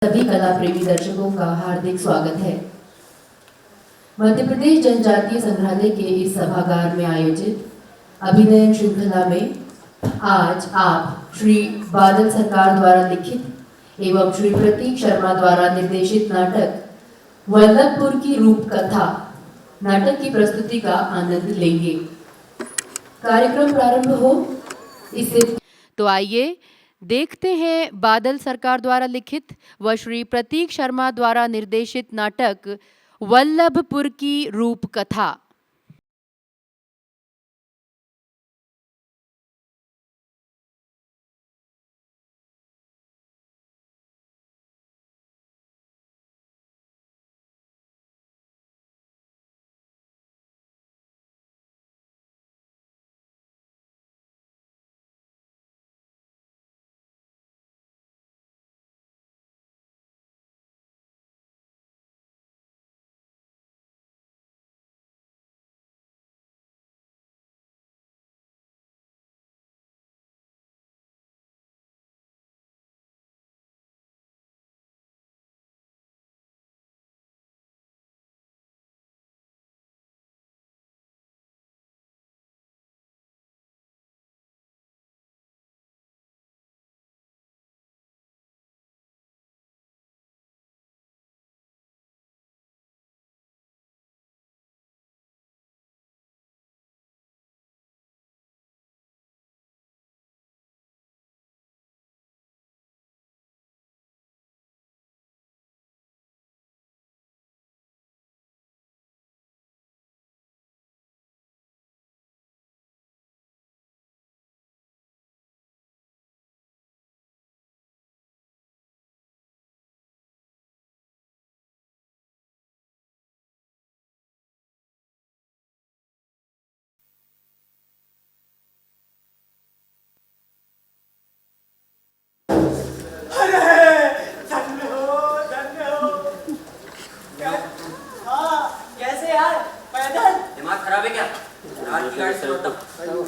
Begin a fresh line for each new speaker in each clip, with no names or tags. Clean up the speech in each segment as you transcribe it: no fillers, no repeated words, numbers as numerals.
सभी कला प्रेमी दर्शकों का हार्दिक स्वागत है। मध्य प्रदेश जनजातीय संग्रहालय के इस सभागार में आयोजित अभिनय श्रृंखला में आज आप श्री बादल सरकार द्वारा लिखित एवं श्री प्रतीक शर्मा द्वारा निर्देशित नाटक वल्लभपुर की रूप कथा नाटक की प्रस्तुति का आनंद लेंगे। कार्यक्रम प्रारंभ हो इससे
तो आइए देखते हैं बादल सरकार द्वारा लिखित व श्री प्रतीक शर्मा द्वारा निर्देशित नाटक वल्लभपुर की रूप कथा।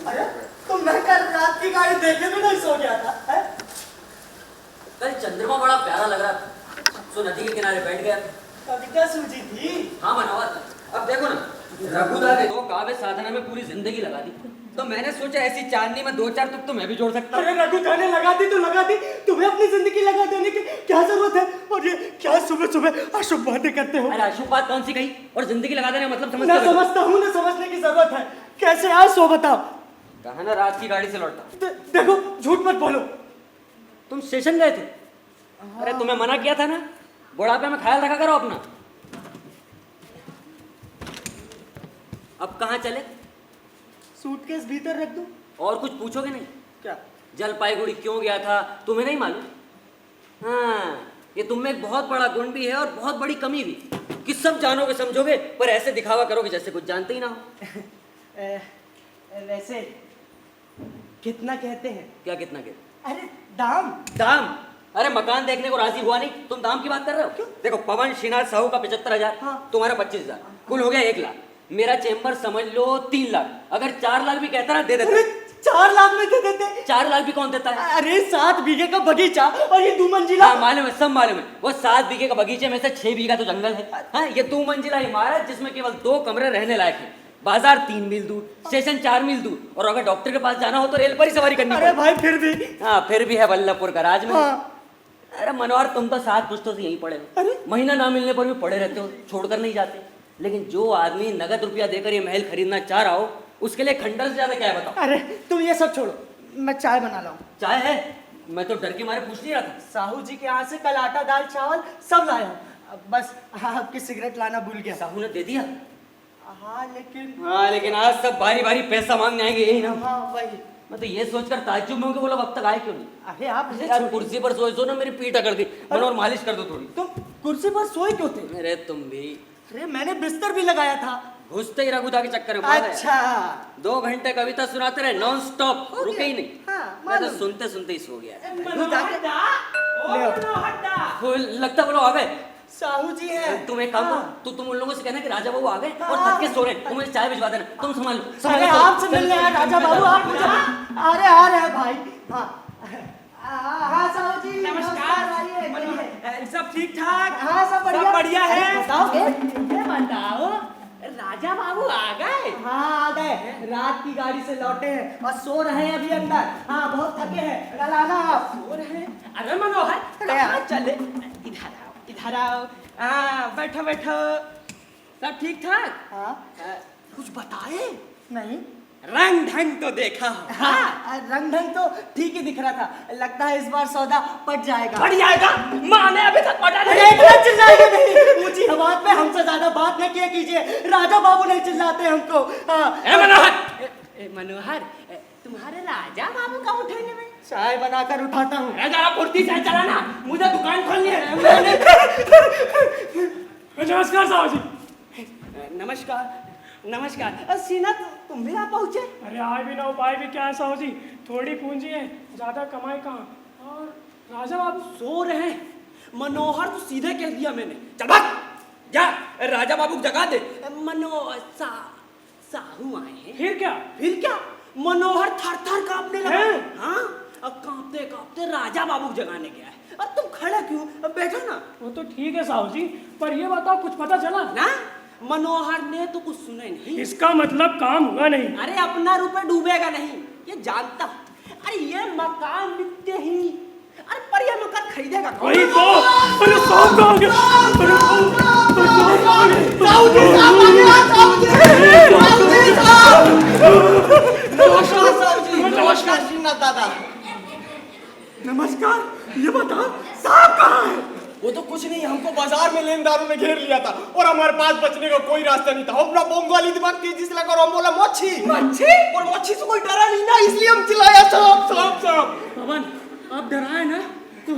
अरे तो मैं कल रात की गाड़ी देखे भी नहीं सो गया था है?
कल चंद्रमा बड़ा प्यारा लग रहा था, सो नदी के किनारे बैठ गया।
कविता सूझी थी।
हाँ बनावत। अब देखो ना, रघुदा ने तो काव्य साधना में पूरी जिंदगी लगा दी, तो मैंने सोचा ऐसी चांदनी में दो चार तुक तो मैं भी जोड़ सकता।
अरे रघुदा ने लगा दी तो लगा दी, तुम्हें अपनी जिंदगी लगा देने की क्या जरूरत है? और ये क्या सुबह सुबह अशुभ बातें करते हो?
अरे अशुभ बात कौन सी कही? और जिंदगी लगा देने का मतलब समझते
ना
हो?
समझता हूँ, ना समझने की जरूरत है। कैसे आज सो बताओ।
कहा ना रात की गाड़ी से लौटता।
देखो झूठ मत बोलो।
तुम स्टेशन गए थे? अरे तुम्हें मना किया था ना, बुढ़ापे में ख्याल रखा करो अपना। अब कहाँ चले?
सूटकेस भीतर रख दूं?
और कुछ पूछोगे नहीं?
क्या?
जलपाईगुड़ी क्यों गया था तुम्हें नहीं मालूम? हाँ, ये तुम में एक बहुत बड़ा गुण भी है और बहुत बड़ी कमी भी, कि सब जानोगे समझोगे पर ऐसे दिखावा करोगे जैसे कुछ जानते ही ना हो।
वैसे कितना कहते हैं?
क्या कितना कहते?
अरे दाम।
दाम? अरे मकान देखने को राजी हुआ नहीं, तुम दाम की बात कर रहे हो? क्यों? देखो पवन श्रीनाथ साहू का 75,000,
हाँ।
तुम्हारा 25,000, कुल हो गया 1 लाख। मेरा चेम्बर समझ लो 3 लाख, अगर 4 लाख भी कहता ना दे देता।
अरे 4 लाख में दे देते?
4 लाख भी कौन देता है?
अरे 7 बीघे का बगीचा और ये 2 मंजिला।
हाँ मालूम है, सब मालूम है। वो 7 बीघे का बगीचे में से 6 बीघा तो जंगल है। हाँ, ये 2 मंजिला इमारत जिसमें केवल 2 कमरे रहने लायक है। बाजार 3 मील दूर, स्टेशन 4 मील दूर, और अगर डॉक्टर के पास जाना हो तो रेल पर ही सवारी करनी।
अरे भाई फिर भी।
हाँ फिर भी है वल्लभपुर का राज में।
हाँ।
अरे मनोहर तुम तो 7 पुश्तों से यहीं पड़े हो।
अरे?
महीना ना मिलने पर भी पड़े रहते हो, छोड़कर नहीं जाते। लेकिन जो आदमी नगद रुपया देकर ये महल खरीदना चाह रहा हो, उसके लिए खंडर से ज्यादा क्या है बताओ?
अरे तुम ये सब छोड़ो, मैं चाय बना लाऊं।
चाय है? मैं तो डर के मारे पूछ नहीं रहा था।
साहू जी के यहाँ से कल आटा दाल चावल सब लाया हूं। बस आपकी सिगरेट लाना भूल गया।
साहू ने दे दिया?
हाँ लेकिन
आज सब बारी बारी पैसा मांगने आएंगे, यही ना?
हाँ वही।
मैं तो ये सोचकर ताज्जुब में हूं कि वो लोग अब तक आए क्यों नहीं।
अरे आप मुझे
यार
छोड़िए।
कुर्सी पर सोचो ना, मेरी पीठ अकड़ गई। मनोहर मालिश कर दो थोड़ी।
तुम कुर्सी पर सोए क्यों थे?
अरे तुम भी।
अरे मैंने बिस्तर भी लगाया था।
घुसते ही रघुदा के चक्कर में पड़ गए।
अच्छा।
2 घंटे कविता सुनाते रहे नॉन स्टॉप, रुके ही नहीं।
हाँ,
मैं तो
मालूम।
सुनते सुनते ही सो गया। लगता वो लोग आ गए।
साहू जी हैं।
तुम एक काम
हाँ।
करो, तुम उन लोगों से कहना कि राजा बाबू आ गए और
हाँ।
थक के सो रहे हैं, तुम मुझे चाय भिजवा देना, तुम संभाल लो।
अरे आपसे मिलने आया राजा बाबू, आप मुझे। अरे आ रहे हैं भाई। हाँ हाँ साहू जी
नमस्कार।
आइए, आइए।
सब ठीक ठाक?
हाँ सब बढ़िया
बढ़िया है।
अरे, बताओ
ये बताओ, राजा बाबू आ गए?
हाँ आ गए, रात की गाड़ी से लौटे हैं और सो रहे हैं अभी अंदर। हाँ बहुत थके हैं, कल आना आप।
सो रहे? अरे मनोहर, कहाँ चले? इधर आओ। हाँ बैठो बैठो। सब ठीक ठाक?
हाँ
कुछ बताए?
नहीं
रंग ढंग तो देखा हो।
हाँ रंग ढंग तो ठीक ही दिख रहा था, लगता है इस बार सौदा पट जाएगा।
पड़ जाएगा? माँ ने अभी तक पटा
अरे
नहीं।
इतना चिल्लाएंगे नहीं, ऊंची आवाज में हमसे ज्यादा बात न किया कीजिए, राजा बाबू नहीं चिल्लाते हमको।
ए मनोहर, मनोहर, तुम्हारे राजा बाबू का उठेंगे में?
चाय बनाकर उठाता हूँ।
जरा फुर्ती से चलाना, मुझे दुकान खोलनी है।
नमस्कार साहब जी।
नमस्कार नमस्कार। सीना तुम भी आ पहुंचे?
अरे आए भी ना उपाय भी क्या है साहब जी, थोड़ी पूंजी है, ज्यादा कमाई कहाँ। और राजा बाबू
सो रहे हैं। मनोहर तो सीधे कह दिया मैंने, चल भाग जा, राजा बाबू को जगा दे। साहू आए हैं।
फिर क्या?
मनोहर थर थर कांपने लगा।
हैं?
हाँ, अब कांपते कांपते राजा बाबू को जगाने गया है। अब तुम खड़े क्यों? अब बैठो ना।
वो तो ठीक है साहब जी, पर ये बताओ कुछ पता चला?
ना मनोहर ने तो कुछ सुना ही नहीं।
इसका मतलब काम हुआ नहीं।
अरे अपना रुपए डूबेगा नहीं, ये जानता हूं। अरे ये मकान बिकते ही, अरे पर ये मकान खरीदेगा कौन?
वही तो। अरे साहब कहाँ गए? अरे साहब कहाँ गए?
नमस्कार साहब जी। नमस्कार श्रीनाथ दादा।
नमस्कार। ये बता साहब कहाँ है?
वो तो कुछ नहीं, हमको बाजार में लेनदारों ने घेर लिया था और हमारे पास बचने का कोई रास्ता नहीं था। हम अपना बोंग वाली दिमाग तेजी से लगा और हम बोला मच्छी। और मच्छी से कोई डरा नहीं ना, इसलिए हम चिल्लाया साहब साहब साहब।
पवन, आप डराए ना तो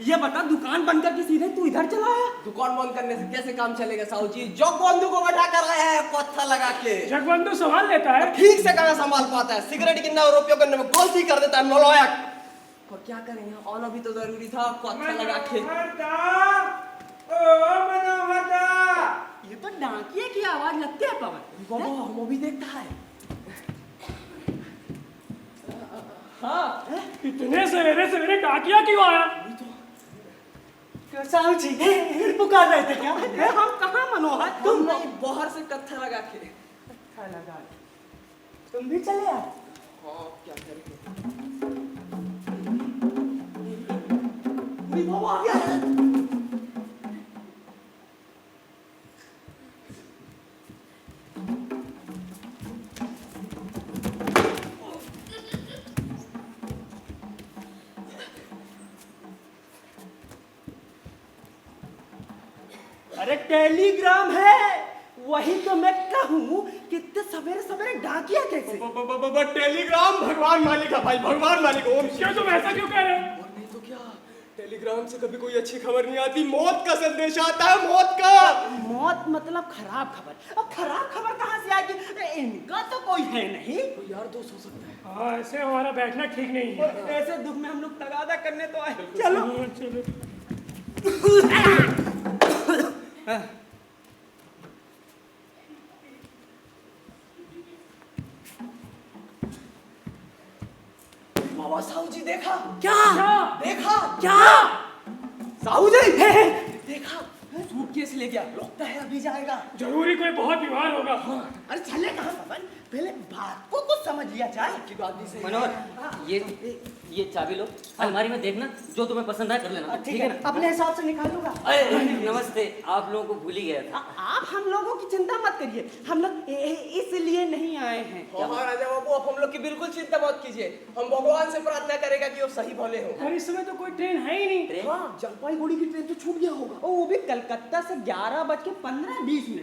ये बता, दुकान बंद करके सीधे तू इधर चला आया?
दुकान बंद करने से कैसे काम चलेगा साहू जी? जगबंधु को बैठा कर आया है पत्थर लगा के।
जगबंधु संभाल लेता है।
ठीक से कहाँ संभाल पाता है, सिगरेट गिनना और रुपयों करने में गलती कर देता है नौलौयक। और क्या करेंगे, ऑल भी तो जरूरी था पत्थर लगा के।
ये तो डाकिए की आवाज लगती है पवन।
बाबा हम भी देखता है।
हाँ,
इतने सवेरे सवेरे डाकिया क्यों आया?
साहू जी पुकार रहे थे क्या?
हम कहाँ मनोहर?
तुम बाहर से कत्था लगा के।
तुम भी चले आए?
हाँ क्या करेंगे।
बाबू आ गया।
अरे टेलीग्राम है, वही तो मैं कहूँ कि इतने सवेरे सवेरे डाकिया कैसे?
टेलीग्राम भगवान मालिक है भाई, भगवान मालिक। ओम
क्यों तुम ऐसा क्यों कह रहे हो?
और नहीं तो क्या, टेलीग्राम से कभी कोई अच्छी खबर नहीं आती, मौत का संदेश आता है, मौत का।
मौत मतलब खराब खबर। अब खराब खबर कहाँ से आएगी? इनका तो कोई है नहीं।
कोई यार दोस्त हो सकता है।
हाँ, ऐसे हमारा बैठना ठीक नहीं है।
और ऐसे दुख में हम लोग तगादा करने तो आए। चलो
हाँ, चलो।
बाबा साहू जी देखा
क्या?
देखा
क्या?
साहू जी देखा, सूटकेस ले गया, लगता है अभी जाएगा।
जरूरी कोई बहुत बीमार होगा।
अरे चले कहाँ पवन? पहले बात को कुछ समझ लिया जाए।
की बात भी सही है।
मनोहर, ये चाबी लो, अलमारी में देखना, जो तुम्हें पसंद आए कर लेना।
ठीक है अपने हिसाब से निकाल लूंगा।
अरे नमस्ते, आप लोगों को भूल ही गया था।
आप हम लोगों की चिंता मत करिए, हम लोग इसलिए नहीं आए हैं।
हाँ राजा बाबू, अब हम लोग की बिल्कुल चिंता मत कीजिए, हम भगवान से प्रार्थना करेगा कि वो सही भले हो।
और इस समय तो कोई ट्रेन है ही नहीं।
हाँ, जलपाईगुड़ी की ट्रेन तो छूट गया होगा।
वो भी कलकत्ता से 11:15-20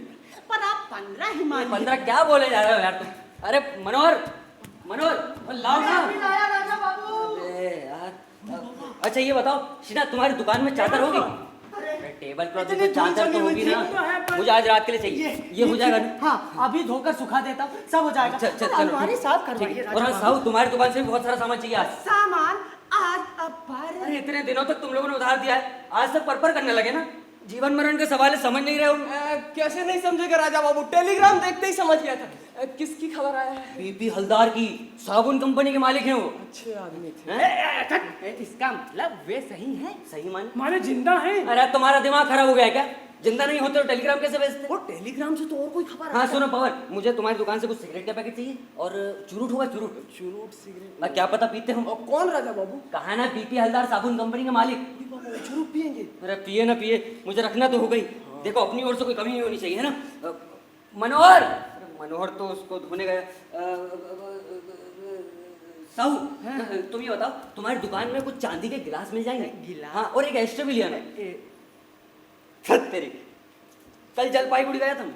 पर आप 15 ही मान
15 क्या बोले जा रहे हो यार तुम? अरे मनोहर, मनोहर लाओ ना।
राजा बाबू।
अरे यार, अच्छा ये बताओ शीना, तुम्हारी दुकान में चादर होगी? अरे टेबल क्लॉथ
इतनी
तो चादर
धूल
तो
जमी
होगी
हुई
ना?
थी, तो है, पर-
मुझे आज रात के लिए चाहिए। ये हो जाएगा ना?
हाँ अभी धोकर सुखा देता हूँ, सब हो जाएगा।
चल चल चलो,
अलमारी साफ करवाइए
ठीक है।
राजा
और हाँ
बाबू।
साहू, तुम्हारी दुकान से भी बहुत सारा सामान चाहिए आज।
सामान आज अब पर
अरे इतने दिनों तक तुम लोगों ने उधार दिया है, आज तक पर करने लगे ना? जीवन मरण का सवाल है, समझ नहीं रहे हो?
कैसे नहीं समझेगा राजा बाबू, टेलीग्राम देखते ही समझ गया था। किसकी खबर आया है?
बीपी हलदार की, साबुन कंपनी के मालिक हैं वो।
अच्छे आदमी थे।
हैं?
इसका मतलब वे सही हैं?
सही मान?
माने जिंदा है।
अरे तुम्हारा दिमाग खराब हो गया है क्या? जिंदा नहीं होते तो टेलीग्राम कैसे भेजते?
वो टेलीग्राम से तो और कोई खबर
हाँ सुनो पवन, मुझे तुम्हारी दुकान से कुछ सिगरेट का पैकेट चाहिए और चुरूट होगा, चुरूट।
चुरूट सिगरेट।
मैं क्या पता पीते हो।
और कौन राजा बाबू?
कहा ना बीपी हलदार साबुन कंपनी के मालिक।
चुरूट पियेंगे?
अरे पिए ना पिए, मुझे रखना तो हो गई। देखो अपनी ओर से कोई कमी नहीं होनी चाहिए, है ना? मनोहर, मनोहर तो उसको धोने गया। साहू, तुम ये बताओ, तुम्हारी दुकान में कुछ चांदी के गिलास मिल जाएंगे?
गिलास?
हाँ, और एक एस्ट्रो भी लिया ना। छत तेरी, कल जलपाईगुड़ी गया था मैं,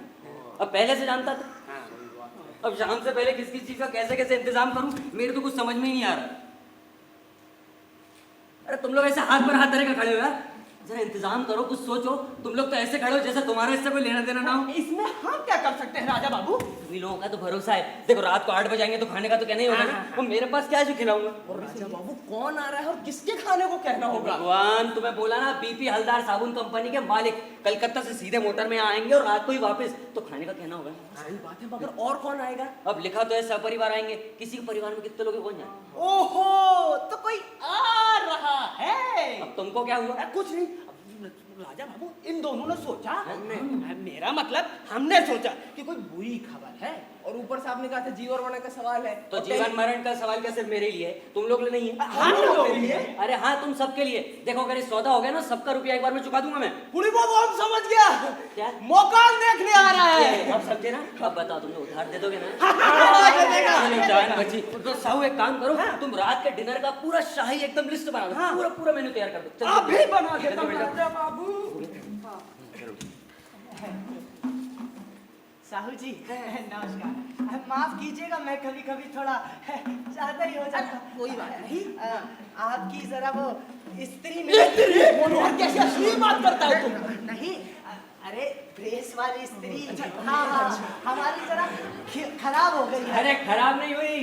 अब पहले से जानता था। अब शाम से पहले किस किस चीज का कैसे कैसे इंतजाम करूं, मेरे तो कुछ समझ में ही नहीं आ रहा। अरे तुम लोग ऐसे हाथ पर हाथ धरे के खड़े हो यार, जरा इंतजाम करो, कुछ सोचो। तुम लोग तो ऐसे खड़े हो जैसे तुम्हारा इससे कोई लेना देना ना हो।
इसमें हम क्या कर सकते हैं राजा बाबू?
तुम लोगों का तो भरोसा है। देखो रात को 8 बजे आएंगे तो खाने का तो कहना ही होगा ना। तो मेरे पास क्या है जो खिलाऊंगा?
और राजा बाबू कौन आ रहा है और किसके खाने को कहना होगा?
भगवान, तुम्हें बोला ना बीपी हलदार साबुन कंपनी के मालिक कलकत्ता से सीधे मोटर में आएंगे और रात को ही वापस, तो खाने का कहना होगा।
सही बात है, मगर और कौन आएगा?
अब लिखा तो है सपरिवार आएंगे। किसी के परिवार में कितने लोग हैं, कौन जाने?
ओहो, तो कोई आ रहा है।
अब तुमको क्या हुआ?
कुछ नहीं। राजा बाबू, इन दोनों ने सोचा, मेरा मतलब हमने सोचा कि कोई बुरी खबर है, और ऊपर से आपने कहा था जीवन मरण का सवाल है,
तो जीवन मरण का सवाल क्या सिर्फ मेरे लिए है? तुम लोग लिए नहीं है?
हम लोगों के लिए।
अरे हाँ, तुम सबके लिए। देखो अगर ये सौदा हो गया ना, सबका रुपया एक बार में चुका दूंगा मैं।
बुढ़ी बाबू, हम समझ गया,
क्या?
मकान देखने आ रहा है।
अब समझे ना? अब बताओ, तुम लोग उधार दे दोगे ना? चलो जान बची। तो साहू एक काम करो, तुम रात के डिनर का पूरा शाही एकदम लिस्ट बना दो, पूरा पूरा मेन्यू तैयार कर दो।
अभी बना देता हूं राजा बाबू।
साहू जी नमस्कार, माफ कीजिएगा, मैं कभी कभी थोड़ा ज्यादा ही हो जाता। कोई बात नहीं। आपकी जरा वो स्त्री
मनोहर, कैसी अश्लील बात करता है तुम?
नहीं, अरे प्रेस वाली स्त्री। हाँ हाँ, हमारी जरा खराब हो गई है।
अरे खराब नहीं हुई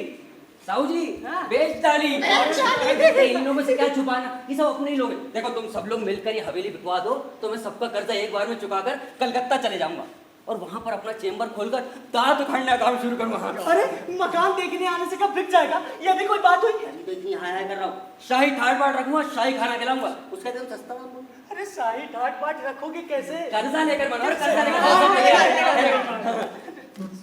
साहू जी, बेच डाली। इन लोगों से क्या छुपाना, ये सब अपने ही लोग हैं। देखो तुम सब लोग मिलकर ये हवेली बिकवा दो तो मैं सबका कर्जा एक बार में चुकाकर कलकत्ता चले जाऊंगा और वहां पर अपना चेंबर खोलकर दांत उखाड़ने का काम शुरू करूंगा।
अरे मकान देखने आने से कब बिक जाएगा? ये भी कोई बात हुई?
तो इतनी हाय कर रहा हूँ, शाही ठाट बाट रखूंगा, शाही खाना खिलाऊंगा, उसका एकदम सस्ता दाम दूंगा।
अरे शाही ठाट बाट रखोगे कैसे?
कर्जा लेकर मनोहर, कर्जा लेकर।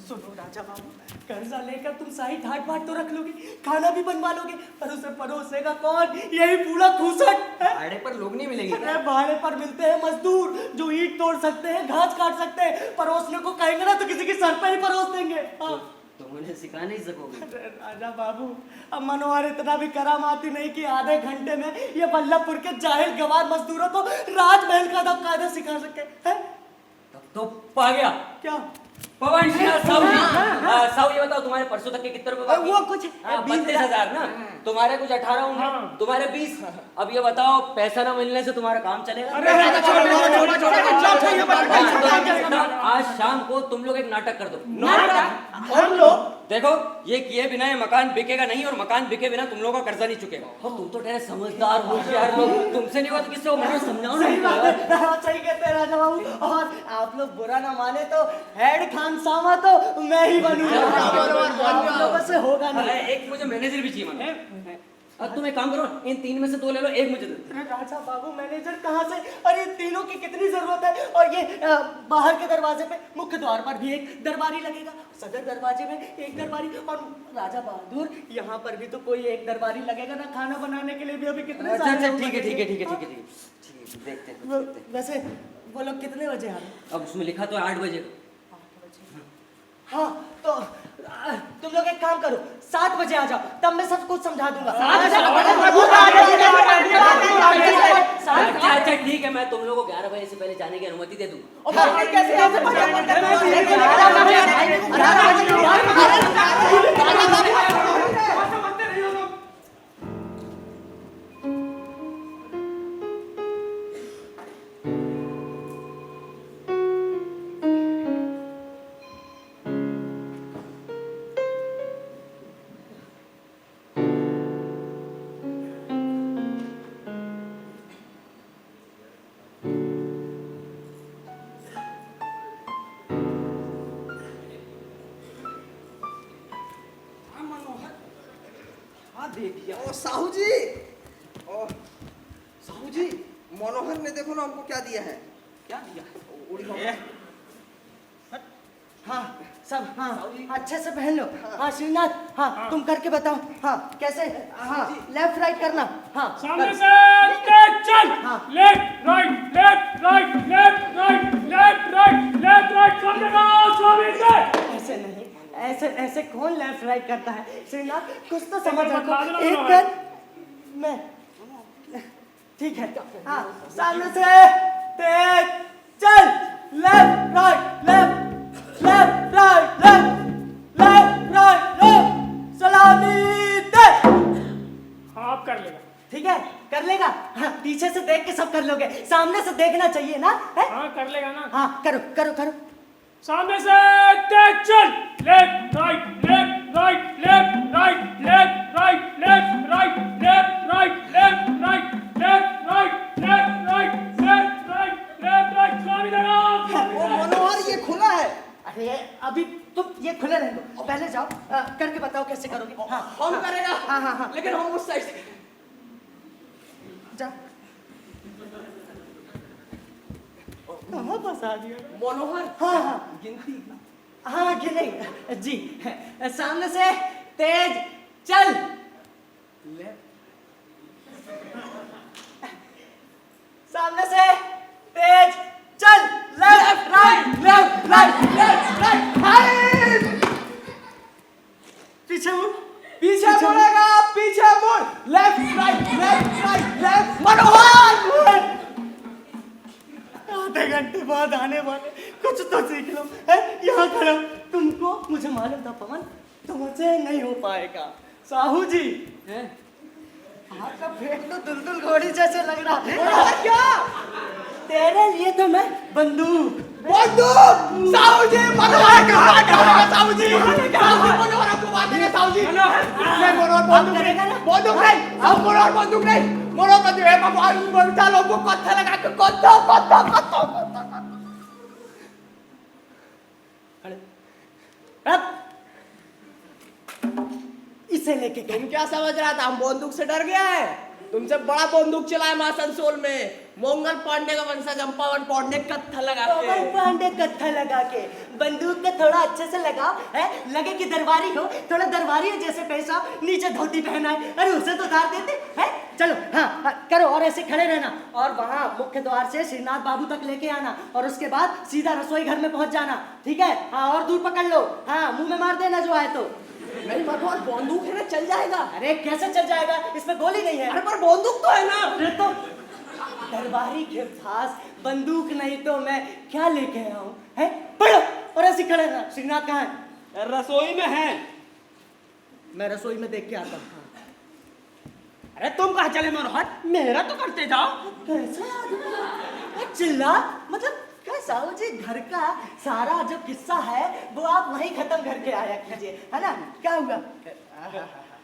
सुनो राजा बाबू, कर्जा लेकर तुम शाही ठाट बाट तो रख लोगे, खाना भी बनवा लोगे, पर उसे परोसेगा कौन? यही पूरा खूसट है।
भाड़े पर लोग नहीं मिलेंगे।
अरे भाड़े पर मिलते हैं मजदूर जो ईंट तोड़ सकते हैं, घास काट सकते हैं। परोसने को कहेंगे ना तो किसी के सर पर ही परोस देंगे। हाँ।
तुम उन्हें सिखा नहीं सकोगे।
अरे राजा बाबू, अब मनोहर इतना भी करामाती नहीं कि आधे घंटे में ये बल्लभपुर के जाहिल गवार मजदूरों को राजमहल का अदब कायदा सिखा सके हैं?
तब तो पा गया।
क्या?
पवन सिंह साहू जी, साहू ये बताओ तुम्हारे परसों तक के कितने रुपए बाकी?
वो कुछ
32,000 ना, तुम्हारे कुछ 18 होंगे, तुम्हारे 20। अब ये बताओ पैसा ना मिलने से तुम्हारा काम चलेगा? आज शाम को तुम लोग एक नाटक कर दो।
हम लोग
देखो ये किए बिना ये मकान बिकेगा नहीं, और मकान बिके बिना तुम लोगों का कर्जा नहीं चुकेगा। और तुम तो ठहरे समझदार होशियार लोग, तुमसे नहीं हुआ तो किससे हो? मुझे समझाओ
सही बात
ना।
है, हाँ, सही कहते हैं राजा बाबू। और आप लोग बुरा ना माने तो हेड खान सामा तो मैं ही बनूंगा। आप लोगों से होगा नहीं।
एक मुझे मैनेजर भी चाहिए मानो। अब तुम एक काम करो, इन 3 में से 2 ले लो, एक मुझे दे दो।
अरे राजा बाबू, मैनेजर कहाँ से? अरे तीनों की कितनी जरूरत है? और ये बाहर के दरवाजे पे, मुख्य द्वार पर भी एक दरबारी लगेगा, सदर दरवाजे में एक दरबारी, और राजा बहादुर यहाँ पर भी तो कोई एक दरबारी लगेगा ना। खाना बनाने के लिए भी अभी कितने
अच्छा
सारे
अच्छा,
लोग
ठीक है ठीक है
लगेंगे।
ठीक है ठीक है ठीक है, देखते हैं
वो-
देखते हैं।
वैसे वो लोग कितने बजे आ रहे हैं?
अब उसमें लिखा तो है 8 बजे।
हाँ तो तुम लोग एक काम करो, 7 बजे आ जाओ, तब मैं सब कुछ समझा दूंगा।
अच्छा अच्छा ठीक है, मैं तुम लोगों को 11 बजे से पहले जाने की अनुमति दे दूंगा।
दे दिया।
ओ साहू जी, ओ साहू जी, मनोहर ने देखो ना हमको क्या दिया है।
क्या दिया?
उड़ी हम
हाँ सब हाँ अच्छे से पहन लो। हाँ श्रीनाथ, हाँ तुम करके बताओ। हाँ कैसे? हाँ लेफ्ट राइट करना। हाँ
सामने से तेज चल।
हाँ।
Left right left right left right left right left right सामने का स्वामी से।
ऐसे नहीं, ऐसे ऐसे कौन लेफ्ट राइट करता है श्रीनाथ? कुछ तो समझ
बता
रखो।
दो ना
एक
मनोहर।
कर मैं ठीक है। हाँ सामने से तेज चल। Left right left left right left left right left सलामी दे।
हाँ आप कर लेगा।
ठीक है कर लेगा। हाँ पीछे से देख के सब कर लोगे, सामने से देखना चाहिए ना है?
हाँ कर लेगा ना।
हाँ करो करो करो।
सामने से तेज चल। Left right left right left right left right left right left right left right left right left right left right left right Swami Dev.
ओ मनोहर ये खुला है।
अरे अभी तुम ये खुले रह दो, पहले जाओ करके बताओ कैसे करोगे। हाँ
हम करेगा।
हाँ हाँ हाँ
लेकिन हम उस साइड से
जा। कहाँ फंसा दिया?
मनोहर
हाँ हाँ
गिनती
हाँ गिनेंगे जी। सामने से तेज चल। सामने से तेज चल। Left right left right left right. पीछे मुड़।
पीछे मुड़ेगा, पीछे मुड़। लेफ्ट राइट लेफ्ट मनोहर।
आधे घंटे बाद आने वाले, कुछ तो सीख लो। है यहाँ खड़ा तुमको, मुझे मालूम था पवन तुमसे नहीं हो पाएगा। साहू जी
हैं?
आपका पेट तो दुलदुल घोड़ी जैसे लग रहा है।
और क्या?
तेरे लिए तो मैं बंदूक
बंदूक। साहू जी मनोहर का बात करेगा। साहू जी मनोहर आपको बात देंगे। साहू जी नहीं मनोहर बंदूक
करेगा ना?
नहीं, बंदूक नहीं, अब मनोहर बंदूक नहीं, मनोहर बंदूक है। भगवान बंदा लोगों को कत्था लगा के कत्था
अब इसे लेके गए।
तुम क्या समझ रहा था हम बंदूक से डर गया है? तुमसे बड़ा बंदूक चला है आसनसोल में, मंगल पांडे का वंशज अम्पावन पांडे कत्था लगा
पवन
के।
पांडे कत्था लगा के बंदूक का थोड़ा अच्छे से लगाओ है, लगे कि दरबारी हो, थोड़ा दरबारी जैसे पेश आओ, नीचे धोती पहना है। अरे उसे तो उतार देते है। चलो हाँ, हाँ करो और ऐसे खड़े रहना और वहाँ मुख्य द्वार से श्रीनाथ बाबू तक लेके आना और उसके बाद सीधा रसोई घर में पहुंच जाना। ठीक है? हाँ और दूर पकड़ लो। हाँ मुंह में मार देना जो आए तो।
नहीं मनोहर बंदूक है ना, चल जाएगा।
अरे कैसे चल जाएगा, इसमें गोली नहीं है।
अरे पर बंदूक तो है ना।
अरे तो दरबारी के पास बंदूक नहीं तो मैं क्या लेके आया हूँ है? पढ़ो और ऐसे खड़े रहना। श्रीनाथ कहाँ है?
रसोई में है।
मैं रसोई में देख के आता हूँ।
अरे तुम कहाँ चले मनोहर, मेरा तो करते जाओ।
कैसे आदमी है? चिल्ला मतलब क्या साहू जी, घर का सारा जो किस्सा है वो आप वहीं खत्म करके आया कीजिए, है ना? क्या हुआ?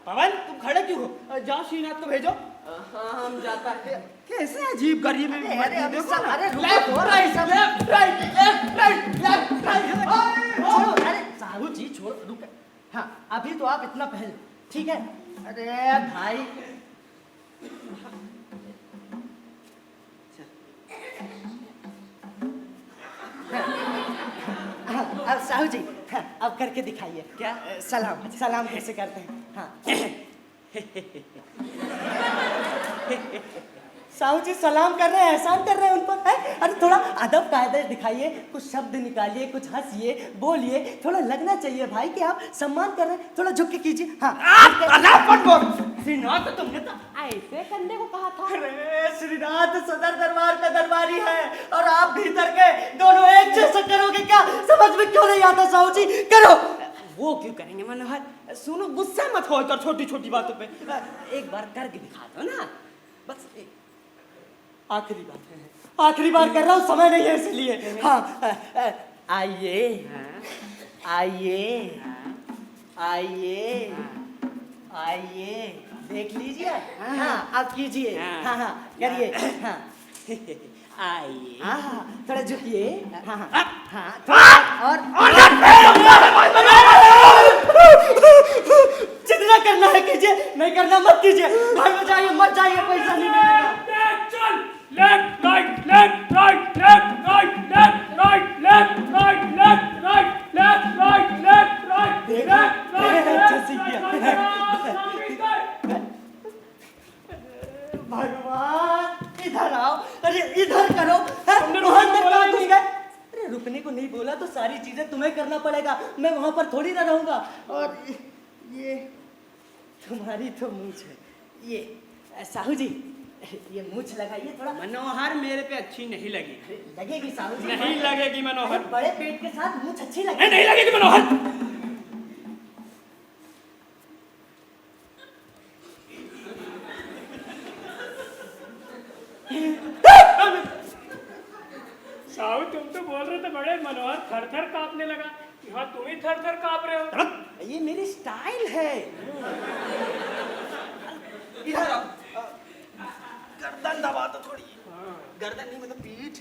पवन तुम खड़े क्यों हो? जाओ श्रीनाथ को भेजो। हाँ हम जाता है। कैसे अजीब गरीब
अरे अभी
देखो
सब
ना।
अरे रुको
लेफ्ट
थोड़ा
राइट
सब-
left right left right left right.
छोड़ो, अरे साहू जी छोड़ रुक। हाँ अभी तो आप इतना पहले ठीक है। अरे भाई हाँ, अब साहू जी हाँ, अब करके दिखाइए। क्या? सलाम सलाम कैसे करते हैं? हाँ साहू जी सलाम कर रहे हैं, एहसान कर रहे हैं उन पर है? अरे थोड़ा अदब कायदे दिखाइए, कुछ शब्द निकालिए, कुछ हंसिए बोलिए, थोड़ा लगना चाहिए भाई कि आप सम्मान कर रहे हैं। थोड़ा झुक के कीजिए। हाँ श्रीनाथ तुमने तो ऐसे करने को कहा था। अरे श्रीनाथ सदर दरबार का दरबारी है और आप भीतर के दोनों एक जैसा करोगे क्या? समझ में क्यों नहीं आता साहू जी? करो।
वो क्यों करेंगे मनोहर? सुनो गुस्सा मत हो कर छोटी छोटी बातों पे। एक बार करके दिखा दो ना, बस एक
आखिरी बार है, आखिरी बार कर रहा हूँ, समय नहीं है इसलिए। हाँ आइए आइए आइए आइए देख लीजिए। हाँ आप कीजिए। हाँ हाँ करिए। हाँ
आइए।
हाँ हाँ थोड़ा झुकिए। हाँ हाँ हाँ थोड़ा और जितना जितना करना है कीजिए, नहीं करना मत कीजिए। भाई बचाइए, मत जाइए, पैसा नहीं मिलेगा।
देख चल left right left right left right left right left right left right left right left right left right
अच्छा सीख गया। भगवान इधर आओ, अरे इधर करो। वहां तक कहाँ घुस गए? अरे रुकने को नहीं बोला तो सारी चीजें तुम्हें करना पड़ेगा, मैं वहां पर थोड़ी ना रहूंगा। और ये तुम्हारी तो मूंछ है, ये साहू जी ये मूंछ लगाइए थोड़ा।
मनोहर मेरे पे अच्छी नहीं लगी।
लगेगी साहू जी,
नहीं लगेगी मनोहर।
बड़े पेट के साथ मूंछ अच्छी
नहीं
लगेगी।
नहीं लगेगी मनोहर। साहू तुम तो बोल रहे थे बड़े मनोहर थर थर कांपने लगा, यहाँ तुम ही थर थर कांप रहे हो।
ये मेरी स्टाइल है। इधर आओ, गर्दन दबा दो थोड़ी। गर्दन नहीं मतलब पीठ।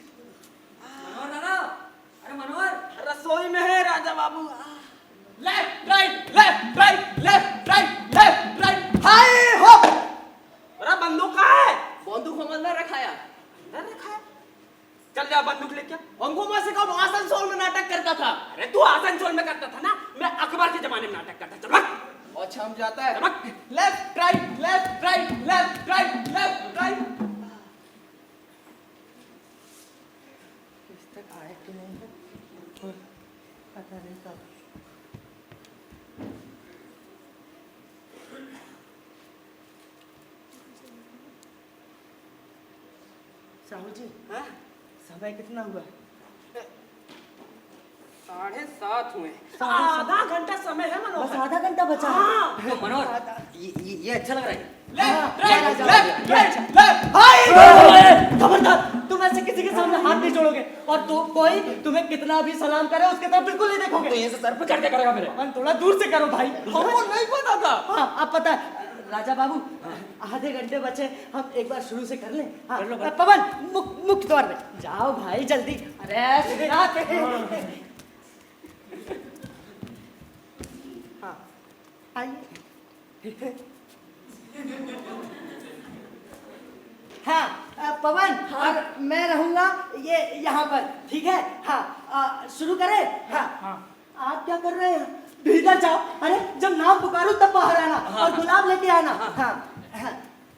मनोहर दादा, अरे मनोहर,
रसोई में है Raja Babu.
Left right left right left right left right.
हाय हो,
अरे बंदूक कहाँ है?
बंदूक को अंदर रखाया।
अंदर रखा है। चल जा बंदूक लेके। अंगूमा से कब आसनसोल में नाटक करता था? अरे तू आसनसोल में करता था ना, मैं अकबर के जमाने में नाटक करता। चल भाग।
अच्छा हम जाता है।
Left right left right left right left right.
किस तक आए कि नहीं है पता नहीं कब। साहू जी,
हाँ?
समय कितना हुआ?
7:30 हुए।
आधा
घंटा समय है
बस
मनोहर।
आधा घंटा बचा है।
हाँ।
तो मनोहर ये अच्छा लग रहा है।
लेफ्ट
हाँ,
राइट
राजा
लेफ्ट
बाबू,
राइट लेफ्ट।
हाय! खबरदार, तुम ऐसे किसी के सामने हाथ नहीं जोड़ोगे, और तो कोई तुम्हें कितना भी सलाम करे उसके तरफ बिल्कुल नहीं देखोगे।
तो ये सर पे चढ़ के करेगा मेरे।
मन थोड़ा दूर से करो भाई।
हमको नहीं पता था।
हाँ अब पता है। राजा बाबू, आधे घंटे बचे, हम एक बार शुरू से कर लें। हाँ, पवन मुख्य द्वार में जाओ भाई जल्दी। अरे सुनियाते। हाँ आइए। हाँ पवन, और मैं रहूंगा ये यहाँ पर, ठीक है? हाँ शुरू करें। हाँ आप क्या कर रहे हैं? भीतर जाओ। अरे जब नाम पुकारूं तब बाहर आना, और गुलाब लेके आना। हाँ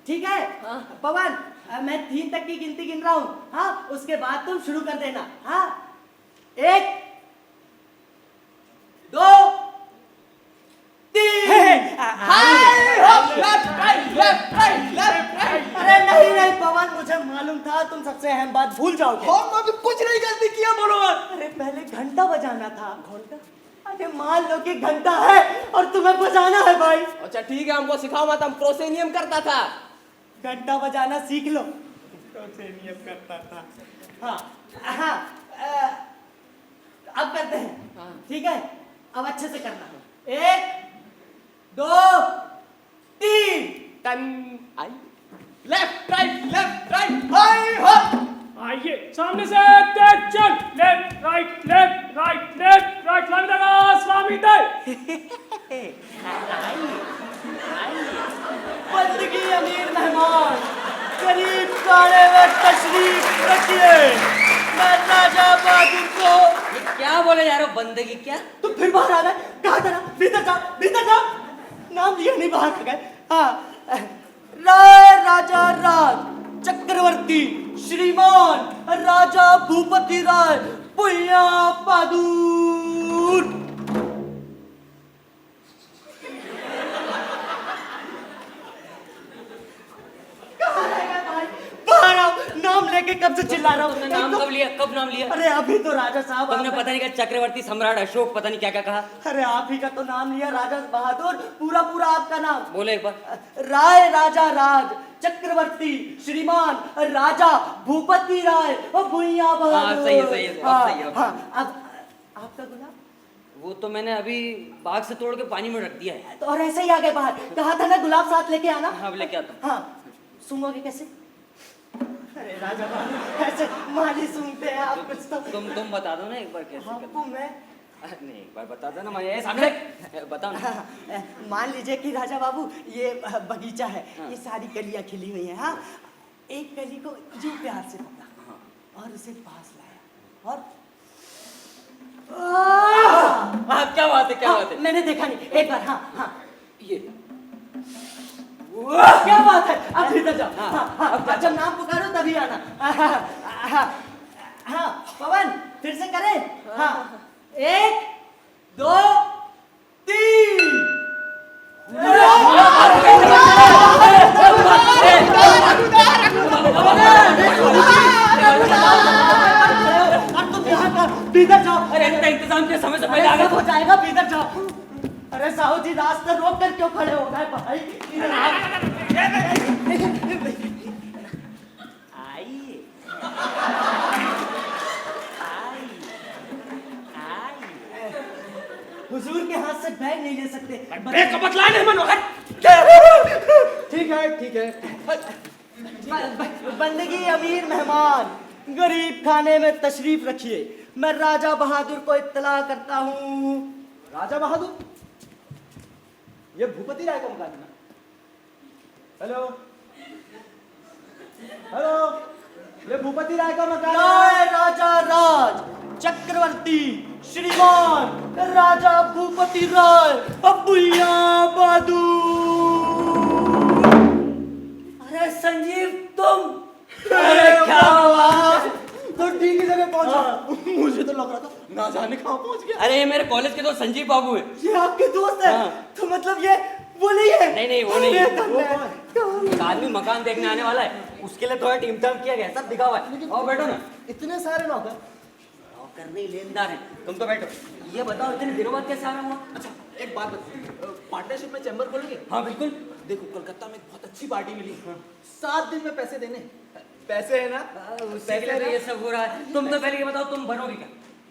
ठीक है पवन, मैं 3 तक की गिनती गिन रहा हूँ। हाँ उसके बाद तुम शुरू कर देना। हाँ 1 2 3।
Left right left right left right.
अरे नहीं पवन, मुझे मालूम था तुम सबसे अहम बात भूल जाओगे।
हम अभी कुछ नहीं गलती किया मनोहर।
अरे पहले घंटा बजाना था। घंटा? अरे मान लो कि घंटा है और तुम्हें बजाना है भाई।
अच्छा ठीक है, हमको सिखाओ मत, हम प्रोसेनियम करता था।
घंटा बजाना सीख लो। प्रोसेनियम करता था। हाँ हाँ अब करते हैं। ठीक है, अब अच्छे से करना। 1 2 3।
टन आई। लेफ्ट राइट हाय हो।
आइए सामने से तेज चल left right left right left right सलामी लगा सलामी दे।
बंदगी अमीर मेहमान, करीब खाने में तशरीफ रखिए। मैं राजा बहादुर को।
ये क्या बोले जा रहे हो, बंदगी क्या?
तुम फिर बाहर आ गए? कहा था ना भीतर जाओ, भीतर जाओ। नाम लिया नहीं, बाहर आ गए। हाँ राय राजा राज चक्रवर्ती श्रीमान राजा भूपति राय पुया बहादुर। कहाँ रह गए भाई? बाहर आओ, नाम लेके कब से चिल्ला रहा हूँ।
तुमने नाम कब लिया, कब नाम लिया?
अरे अभी तो राजा साहब
तुमने
आप-
पता नहीं क्या चक्रवर्ती सम्राट अशोक पता नहीं क्या क्या कहा।
अरे आप ही का तो नाम लिया, राजा बहादुर। पूरा आपका नाम
बोले एक बार।
राय राजा राज चक्रवर्ती श्रीमान राजा भूपति राय और भुइया बहादुर।
सही है, सही है, अब सही है, अब।
हाँ, अब आपका गुलाब
वो तो मैंने अभी बाग से तोड़ के पानी में रख दिया है।
तो और ऐसे ही आ गए बाहर। कहा था ना गुलाब साथ लेके आना।
हाँ अब लेके आता हूँ।
हाँ सूंघोगे कैसे? अरे राजा बहादुर ऐसे माली सूंघते हैं आप कुछ तो।
तुम बता दो ना एक बार कैसे करना।
आपको मैं
नहीं एक बार बता दो ना, मैं सामने बताओ ना।
मान लीजिए कि राजा बाबू ये बगीचा है, ये सारी कलियां खिली हुई हैं। हाँ, एक कली को यूं प्यार से पकड़ा और उसे पास लाया और
हाँ क्या बात है, क्या
हाँ,
बात है?
मैंने देखा नहीं, एक बार। हाँ हाँ,
ये
क्या बात है, आप भीतर जाओ। हाँ हाँ, जब नाम पुकारो तभी आना। हाँ, पवन फिर से करें। हाँ, 1 2 3। भीतर जाओ।
अरे इतना इंतजाम किया, समय से पहले आ
सब हो
गए।
जाएगा, भीतर जाओ। अरे साहू जी, रास्ते रोक कर क्यों खड़े हो गए भाई?
आइए
हुजूर के हाथ से बैग नहीं ले सकते।
बैग का बतला नहीं मनोहर।
ठीक है ठीक है।
बंदगी अमीर मेहमान गरीब खाने में तशरीफ रखिए। मैं राजा बहादुर को इत्तला करता हूँ।
राजा बहादुर, ये भूपति राय का मकान है ना? हेलो हेलो, ये भूपति राय का मकान है?
राय राजा राज चक्रवर्ती श्रीमान राजा भूपति राय अबुया बहादुर।
अरे संजीव तुम,
अरे क्या हुआ? तो ठीक ही जगह पहुंचा। मुझे तो लग रहा था ना जाने कहाँ पहुंच गया।
अरे ये मेरे कॉलेज के दोस्त संजीव बाबू है।
ये आपके दोस्त है?
हाँ।
तो मतलब ये वो नहीं है?
नहीं नहीं वो नहीं
अरे
है।
धन्य।
एक आदमी मकान देखने आने वाला है, उसके लिए थोड़ा टीम-टाम किया गया है, सब दिखा हुआ है। आओ बैठो ना।
इतने सारे नौकर?
नौकर नहीं, लेनदार है। तुम तो बैठो। ये बताओ इतने दिनों बाद कैसे आ रहा हूँ?
अच्छा एक बात बताओ, पार्टनरशिप में चैम्बर खोलोगे?
हाँ बिल्कुल।
देखो कलकत्ता में एक बहुत अच्छी पार्टी मिली। 7 दिन में पैसे देने। पैसे है ना?
उससे के लिए तो ये सब हो रहा है। तुम तो पहले ये बताओ तुम बनोगे क्या?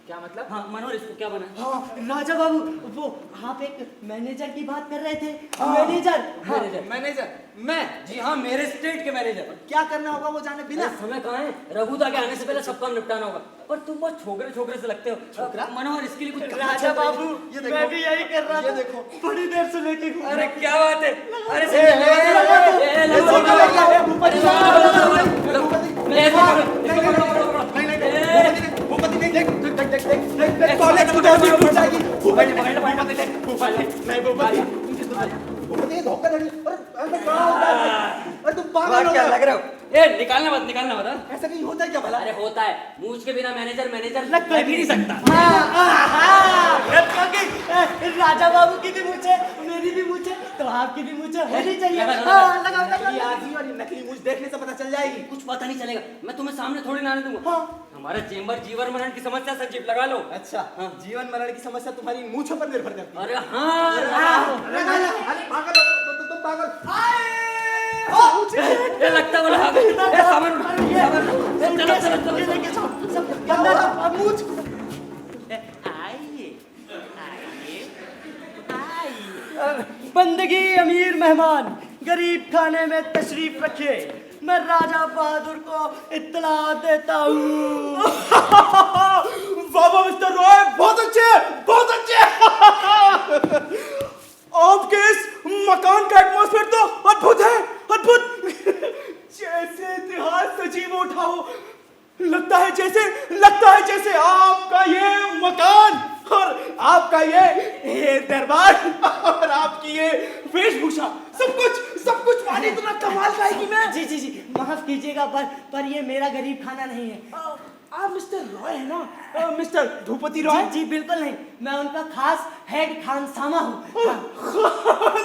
क्या मतलब?
हाँ मनोहर, इसको क्या बना?
हाँ, राजा बाबू वो आप एक मैनेजर की बात कर रहे थे। मैनेजर? हाँ,
मैनेजर।
मैनेजर? मैं?
जी हाँ, मेरे स्टेट के मैनेजर।
क्या करना होगा वो जाने बिना?
अरे समय कहाँ है? रघुदा के आने से पहले सब काम निपटाना होगा। और तुम बहुत छोकरे छोकरे से लगते हो।
छोकरा?
मनोहर, इसके लिए कुछ
राजा बाबू
ये देखो,
मैं भी यही कर रहा
ये
था।
देखो।
बड़ी देर से लेके घूम
अरे क्या बात है? अरे
भूपति नहीं, देख देख देख देख देख, कॉलेज की दौड़ छूट जाएगी। नहीं भूपति, ये धोखाधड़ी। अरे क्या होता है भाई? अरे तुम पागल हो
क्या
गए।
लग रहे हो? ए निकालना मत, निकालना मत। हाँ?
ऐसा कहीं होता है क्या भला?
अरे होता है, मूछ के बिना मैनेजर मैनेजर लग भी नहीं सकता।
राजा बाबू की भी मूछे, मेरी भी मूछे, तो आपकी भी मूछे होनी चाहिए। हाँ, लगाओ
ये
लगाओ।
आदमी और ये नकली मूछ देखने से पता चल जाएगी।
कुछ पता नहीं चलेगा, मैं तुम्हें सामने थोड़ी ना आने दूंगा।
हाँ।
हमारा चेंबर जीवन मरण की समस्या संजीव लगा लो।
अच्छा, जीवन मरण की समस्या तुम्हारी मूछों पर निर्भर करती है।
अरे हाँ,
अरे पागल हो, तुम पागल।
ये लगता है बोला हाँ। ए, सामान उठा, सामान उठा। चलो चलो
ये
चलो।
लेके जाओ, सब अंदर जाओ, अब मूछ। बंदगी अमीर मेहमान गरीब खाने में तशरीफ रखिए। मैं राजा बहादुर को इत्तला देता हूँ।
वाह मिस्टर रॉय, बहुत अच्छे, बहुत अच्छे। आपके इस मकान का एटमॉस्फेयर तो अद्भुत है, अद्भुत। जैसे इतिहास सजीव उठा हो। लगता है जैसे आपका ये मकान और आपका ये दरबार और आपकी ये वेशभूषा सब कुछ माने इतना कमाल का है कि मैं।
जी माफ कीजिएगा पर ये मेरा गरीब खाना नहीं है।
आप मिस्टर रॉय है ना? मिस्टर भूपति रॉय?
जी बिल्कुल नहीं, मैं उनका खास हेड खानसामा हूँ।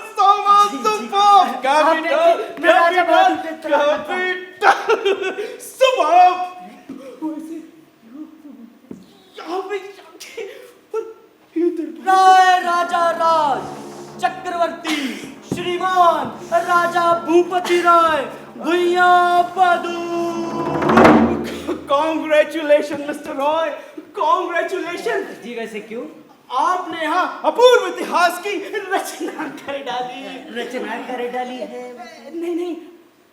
सामान
जी,
तो
जी।
पाप
आपने कि मैं राजा बहादुर के इत्तला करता हूँ।
सब आप वैसे यहाँ पे
राय राजा राज चक्रवर्ती श्रीमान राजा भूपति राय भैया बहादुर।
Congratulation mister Roy, congratulation.
जी वैसे क्यों?
आपने यहाँ अपूर्व इतिहास की रचना कर डाली।
रचना कर डाली है?
नहीं,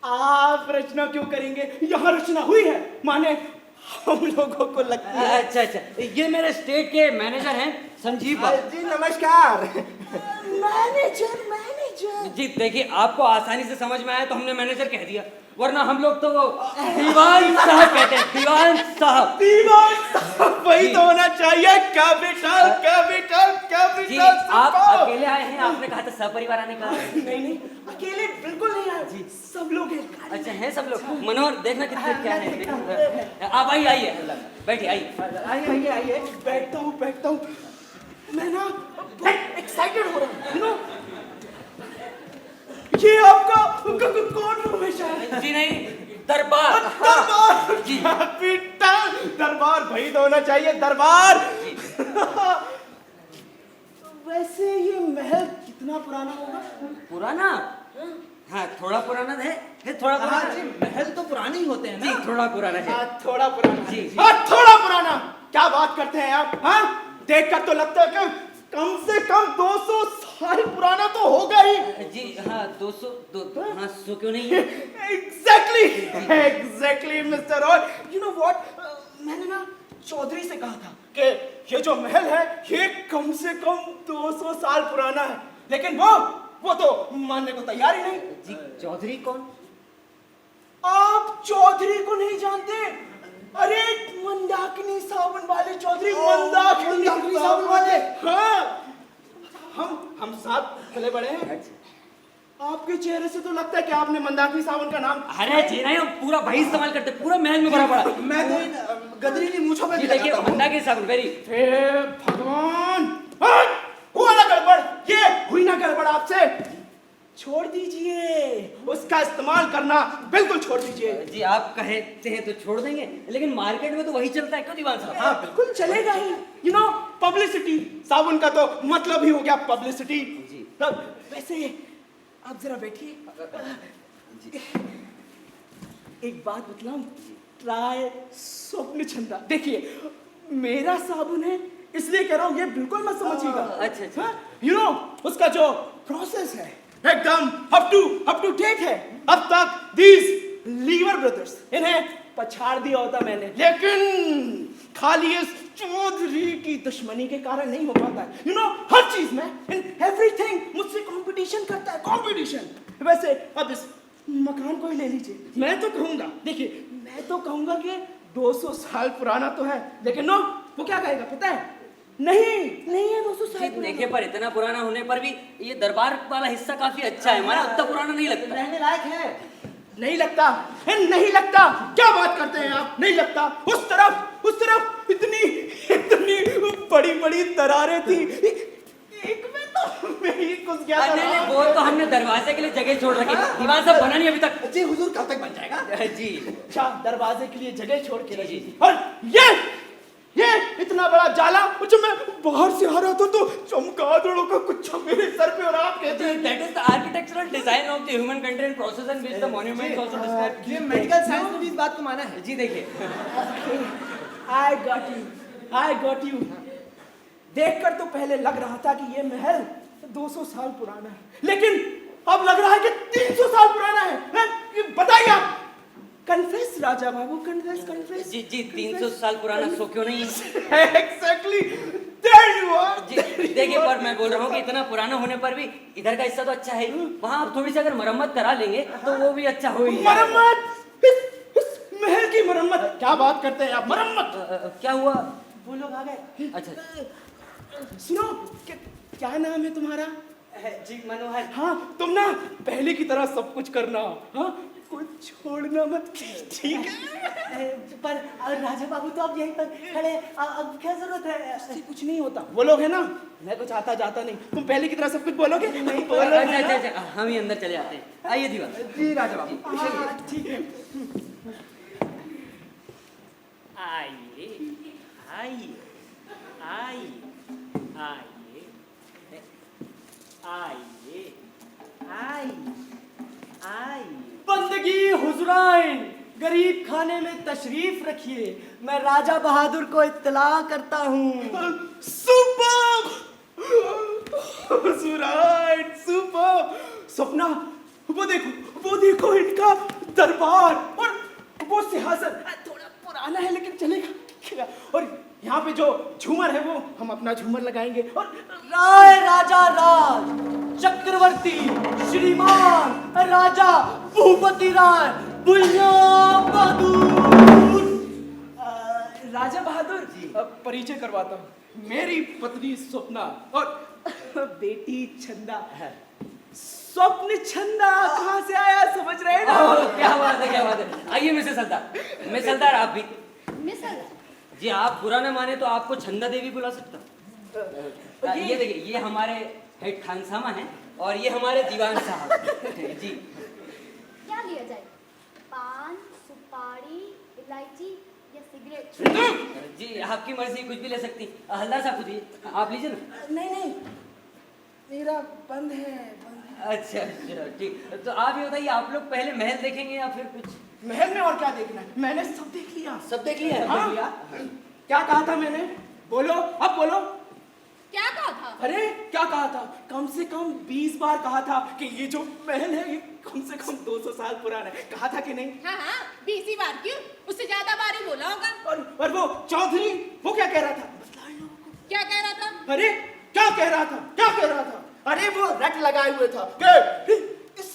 आप रचना क्यों करेंगे? यहाँ रचना हुई है, माने हम लोगों को लगती है।
अच्छा अच्छा, ये मेरे स्टेट के मैनेजर हैं संजीव बाबू।
जी नमस्कार।
मैनेजर मैनेजर
जी देखिए, आपको आसानी से समझ में आया तो हमने मैनेजर कह दिया, वरना हम लोग तो दीवान साहब कहते हैं, दीवान साहब।
दीवान साहब वही तो होना चाहिए। Capital capital
G
capital.
आप अकेले आए हैं, आपने कहा था सपरिवार आने का।
नहीं नहीं अकेले बिल्कुल नहीं आए जी, सब लोग हैं।
अच्छा हैं सब लोग। मनोहर देखना कितने क्या है। आप आइए आइए, बैठिए आइए।
आइए आइए आइए, बैठता हूँ। मैं ना बहुत एक्साइटेड हो रहा हूँ, you know?
ये आपका कौन रूम है शायद?
जी नहीं, दरबार।
दरबार
जी।
कैपिटल दरबार वही तो होना चाहिए, दरबार।
वैसे ये महल कितना पुराना होगा?
पुराना? हाँ थोड़ा पुराना है, थोड़ा
हाँ
पुराना।
जी, महल तो पुराने ही होते हैं
जी
ना।
थोड़ा पुराना है।
थोड़ा पुराना।
जी।
थोड़ा पुराना। क्या बात करते हैं आप? हाँ देखकर तो लगता है कि कम से कम 200 साल पुराना तो होगा ही।
जी हाँ 200 हाँ 100 क्यों नहीं है?
Exactly mister Roy. You know what, मैंने ना चौधरी से कहा था कि ये जो महल है ये कम से कम 200 साल पुराना है, लेकिन वो तो मानने को तैयार ही नहीं।
जी चौधरी कौन?
आप चौधरी को नहीं जानते? अरे मंदाकिनी साबुन वाले चौधरी। मंदाकिनी साबुन वाले। हाँ हम साथ पले बड़े हैं। आपके चेहरे से तो लगता है कि आपने मंदाकिनी साबुन का नाम।
अरे जी नहीं, हम पूरा भाई इस्तेमाल करते, पूरा महल में भरा पड़ा।
मैं तो इन गदरीली मूंछों पे
जी
भी
देखिए,
लगाता हूं।
मंदा के साबुन वेरी।
हे भगवान, हुआ ना गड़बड़, ये हुई ना गड़बड़ आपसे। छोड़ दीजिए, उसका इस्तेमाल करना बिल्कुल छोड़ दीजिए।
जी आप कहते हैं तो छोड़ देंगे, लेकिन मार्केट में तो वही चलता है, क्यों दीवान साहब?
हाँ बिल्कुल चलेगा ही। यू नो पब्लिसिटी, साबुन का तो मतलब ही हो गया पब्लिसिटी।
जी।
वैसे आप जरा बैठिए। एक बात बतलाऊं, ट्राई स्वप्न छंदा। देखिए मेरा साबुन है इसलिए कह रहा हूं, ये बिल्कुल मत समझिएगा।
अच्छा।
यू नो उसका जो प्रोसेस है एकदम अप टू डेट है। अब तक दीज लीवर ब्रदर्स, इन्हें पछाड़ दिया होता मैंने, लेकिन खाली इस चौधरी की दुश्मनी के कारण नहीं हो पाता है। यू नो हर चीज में, इन एवरीथिंग मुझसे कंपटीशन करता है, कंपटीशन। वैसे अब इस मकान को ही ले लीजिए। मैं तो कहूंगा, देखिए मैं तो कहूंगा कि 200 साल पुराना तो है, लेकिन नो वो क्या कहेगा पता है? नहीं है 200 साल
जी देखिए, पर इतना पुराना होने पर भी ये दरबार वाला हिस्सा काफी अच्छा है हमारा, उतना पुराना नहीं लगता।
रहने लायक है।
नहीं लगता, नहीं लगता। क्या बात करते हैं आप? नहीं लगता। उस तरफ इतनी बड़ी दरारें थी, एक में तो मैं ही घुस गया था।
नहीं, वो तो हमने दरवाजे के लिए जगह छोड़ रखी, दीवान साहब बना नहीं अभी तक।
जी हुजूर कब तक बन जाएगा?
जी
अच्छा दरवाजे के लिए जगह छोड़ के रखी
जी।
और ये इतना बड़ा जाला, जब मैं बाहर से आ रहा था तो चमगादड़ों का कुछ मेरे सर पे, और आप कहते हैं
that is the architectural design of the human country and process in which the monuments also describe।
ये मेडिकल साइंस में भी इस बात को माना है।
जी देखिए,
I got you। देखकर तो पहले लग रहा था कि ये महल 200 साल पुराना है, लेकिन अब लग रहा है कि 300 साल पुराना है। ये बताइए आप। Confess Raja Babu, confess.
जी 300 साल पुराना 100 क्यों नहीं है?
Exactly, there you are।
जी देखिए, पर मैं बोल रहा हूँ कि इतना पुराना होने पर भी इधर का हिस्सा तो अच्छा है, वहाँ आप थोड़ी सी अगर मरम्मत करा लेंगे तो वो भी अच्छा हो ही जाएगा।
मरम्मत? इस महल की मरम्मत? क्या बात करते हैं आप? मरम्मत?
क्या हुआ?
वो लोग आ गए।
अच्छा
सुनो, क्या नाम है तुम्हारा?
जी मनोहर।
हाँ तुम ना पहले की तरह सब कुछ करना, हाँ कुछ छोड़ना मत, ठीक है?
पर राजा बाबू तो अब यहीं पर खड़े, अब क्या जरूरत है?
इससे कुछ नहीं होता। वो लोग है ना, मैं कुछ आता जाता नहीं। तुम पहले की तरह सब कुछ बोलोगे? नहीं
अच्छा, हम ही अंदर चले आते हैं। आइए दीवान।
जी राजा बाबू।
ठीक है।
आइए आइए आइए आइए आइए आइए।
बंदगी हुजराइन, गरीब खाने में तशरीफ रखिए, मैं राजा बहादुर को इत्तला करता हूँ।
सुपर सुपर सपना, वो देखो इनका दरबार और वो सिंहासन। थोड़ा पुराना है लेकिन चलेगा। और यहाँ पे जो झूमर है वो हम अपना झूमर लगाएंगे। और
राय राजा राज चक्रवर्ती श्रीमान राजा भूपति राय भुइयां बहादुर।
राजा बहादुर जी परिचय करवाता हूँ, मेरी पत्नी स्वप्ना और बेटी छंदा है। स्वप्न छंदा कहाँ से आया समझ रहे हैं ना?
क्या बात है, क्या बात है। आइए मिसेस सरदार, मिस सरदार आप भी। जी आप बुरा न माने तो आपको छंदा देवी बुला सकता हूँ। ये देखिए, ये हमारे हेड खानसामा हैं और ये हमारे दीवान साहब जी।
क्या लिया जाए? पान, सुपारी, इलायची या सिगरेट?
जी आपकी मर्जी, कुछ भी ले सकती। हल्दार साहब खुद आप लीजिए ना।
नहीं मेरा बंद है, बंद है।
अच्छा अच्छा ठीक। तो आप ये बताइए, आप लोग पहले महल देखेंगे या फिर कुछ?
महल में और क्या देखना है, मैंने सब देख लिया।
सब देख लिया है?
हाँ? क्या कहा था मैंने? बोलो अब बोलो।
क्या कहा था?
अरे क्या कहा था? कम से कम 20 बार कहा था कि ये जो महल है ये कम से कम 200 साल पुराना है। कहा था कि नहीं?
हाँ हाँ 20 बार क्यों, उससे ज्यादा बार ही बोला होगा।
और वो चौधरी वो क्या कह रहा था? बतलाओ लोगों को।
क्या कह रहा था?
अरे क्या कह रहा था, क्या कह रहा था? अरे वो रट लगाए हुए था कि इस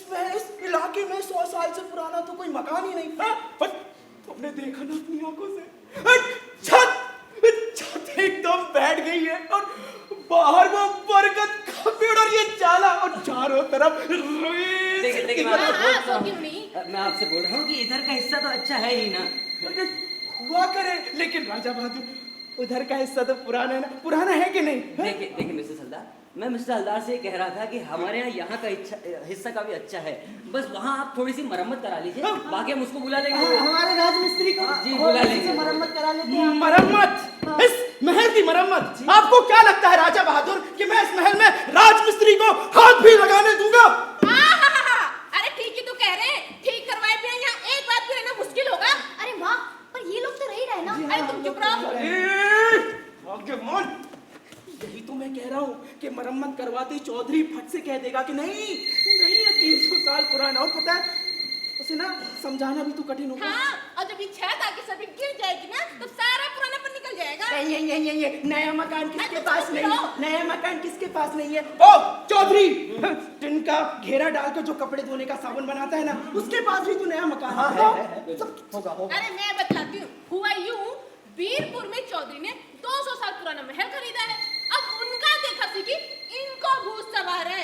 इलाके में 100 साल से पुराना तो कोई मकान ही नहीं। हाँ? तुमने देखा ना अपनी आंखों से, छत एकदम बैठ गई है और बाहर वो बरगद का पेड़ और ये जाला और चारों तरफ
देखिए मैं आपसे बोल रहा
क्यों नहीं?
हूँ, मैं आपसे बोल रहा हूँ कि इधर का हिस्सा तो अच्छा है ही ना।
हुआ करे, लेकिन राजा बहादुर उधर का हिस्सा तो पुराना है ना, पुराना है कि नहीं?
देखिए मिस्टर हल्दार, मैं मिस्टर हल्दार से कह रहा था कि हमारे यहाँ का हिस्सा का भी अच्छा है, बस वहाँ आप थोड़ी सी मरम्मत करा लीजिए, बाकी हम उसको बुला लेंगे।
हमारे राजमिस्त्री को
जी बुला
से
लेंगे।
मरम्मत करा लेते हैं।
मरम्मत? इस महल की मरम्मत? आपको क्या लगता है राजा बहादुर कि मैं इस महल में राजमिस्त्री को हाथ भी लगाने दूंगा?
अरे ठीक ही तो कह रहे हैं, ठीक करवाए बिना यहाँ एक बात भी रहना मुश्किल होगा।
अरे वाह, पर ये लोग तो रह ही रहे ना।
अरे तुम चुप रहो।
यही तो मैं कह रहा हूँ कि मरम्मत करवाते ही चौधरी फट से कह देगा कि नहीं ये 300 साल पुराना। और पता है उसे ना समझाना भी तो कठिन होगा।
हाँ, और जब ये छत आके सभी गिर जाएगी ना तो सारा पुरानापन निकल जाएगा।
ये नया मकान किसके
अरे
पास
तुम
नहीं
रहो।
है? नया मकान किसके पास नहीं है? ओ चौधरी, टिन का घेरा डालकर जो कपड़े धोने का साबुन बनाता है ना, उसके पास भी तो नया मकान है। सब होगा।
अरे मैं बताती हूँ, हुआ यूं, वीरपुर में चौधरी ने 200 साल पुराना महल खरीदा है। अब उनका देखा सी कि इनको भूत सवार है।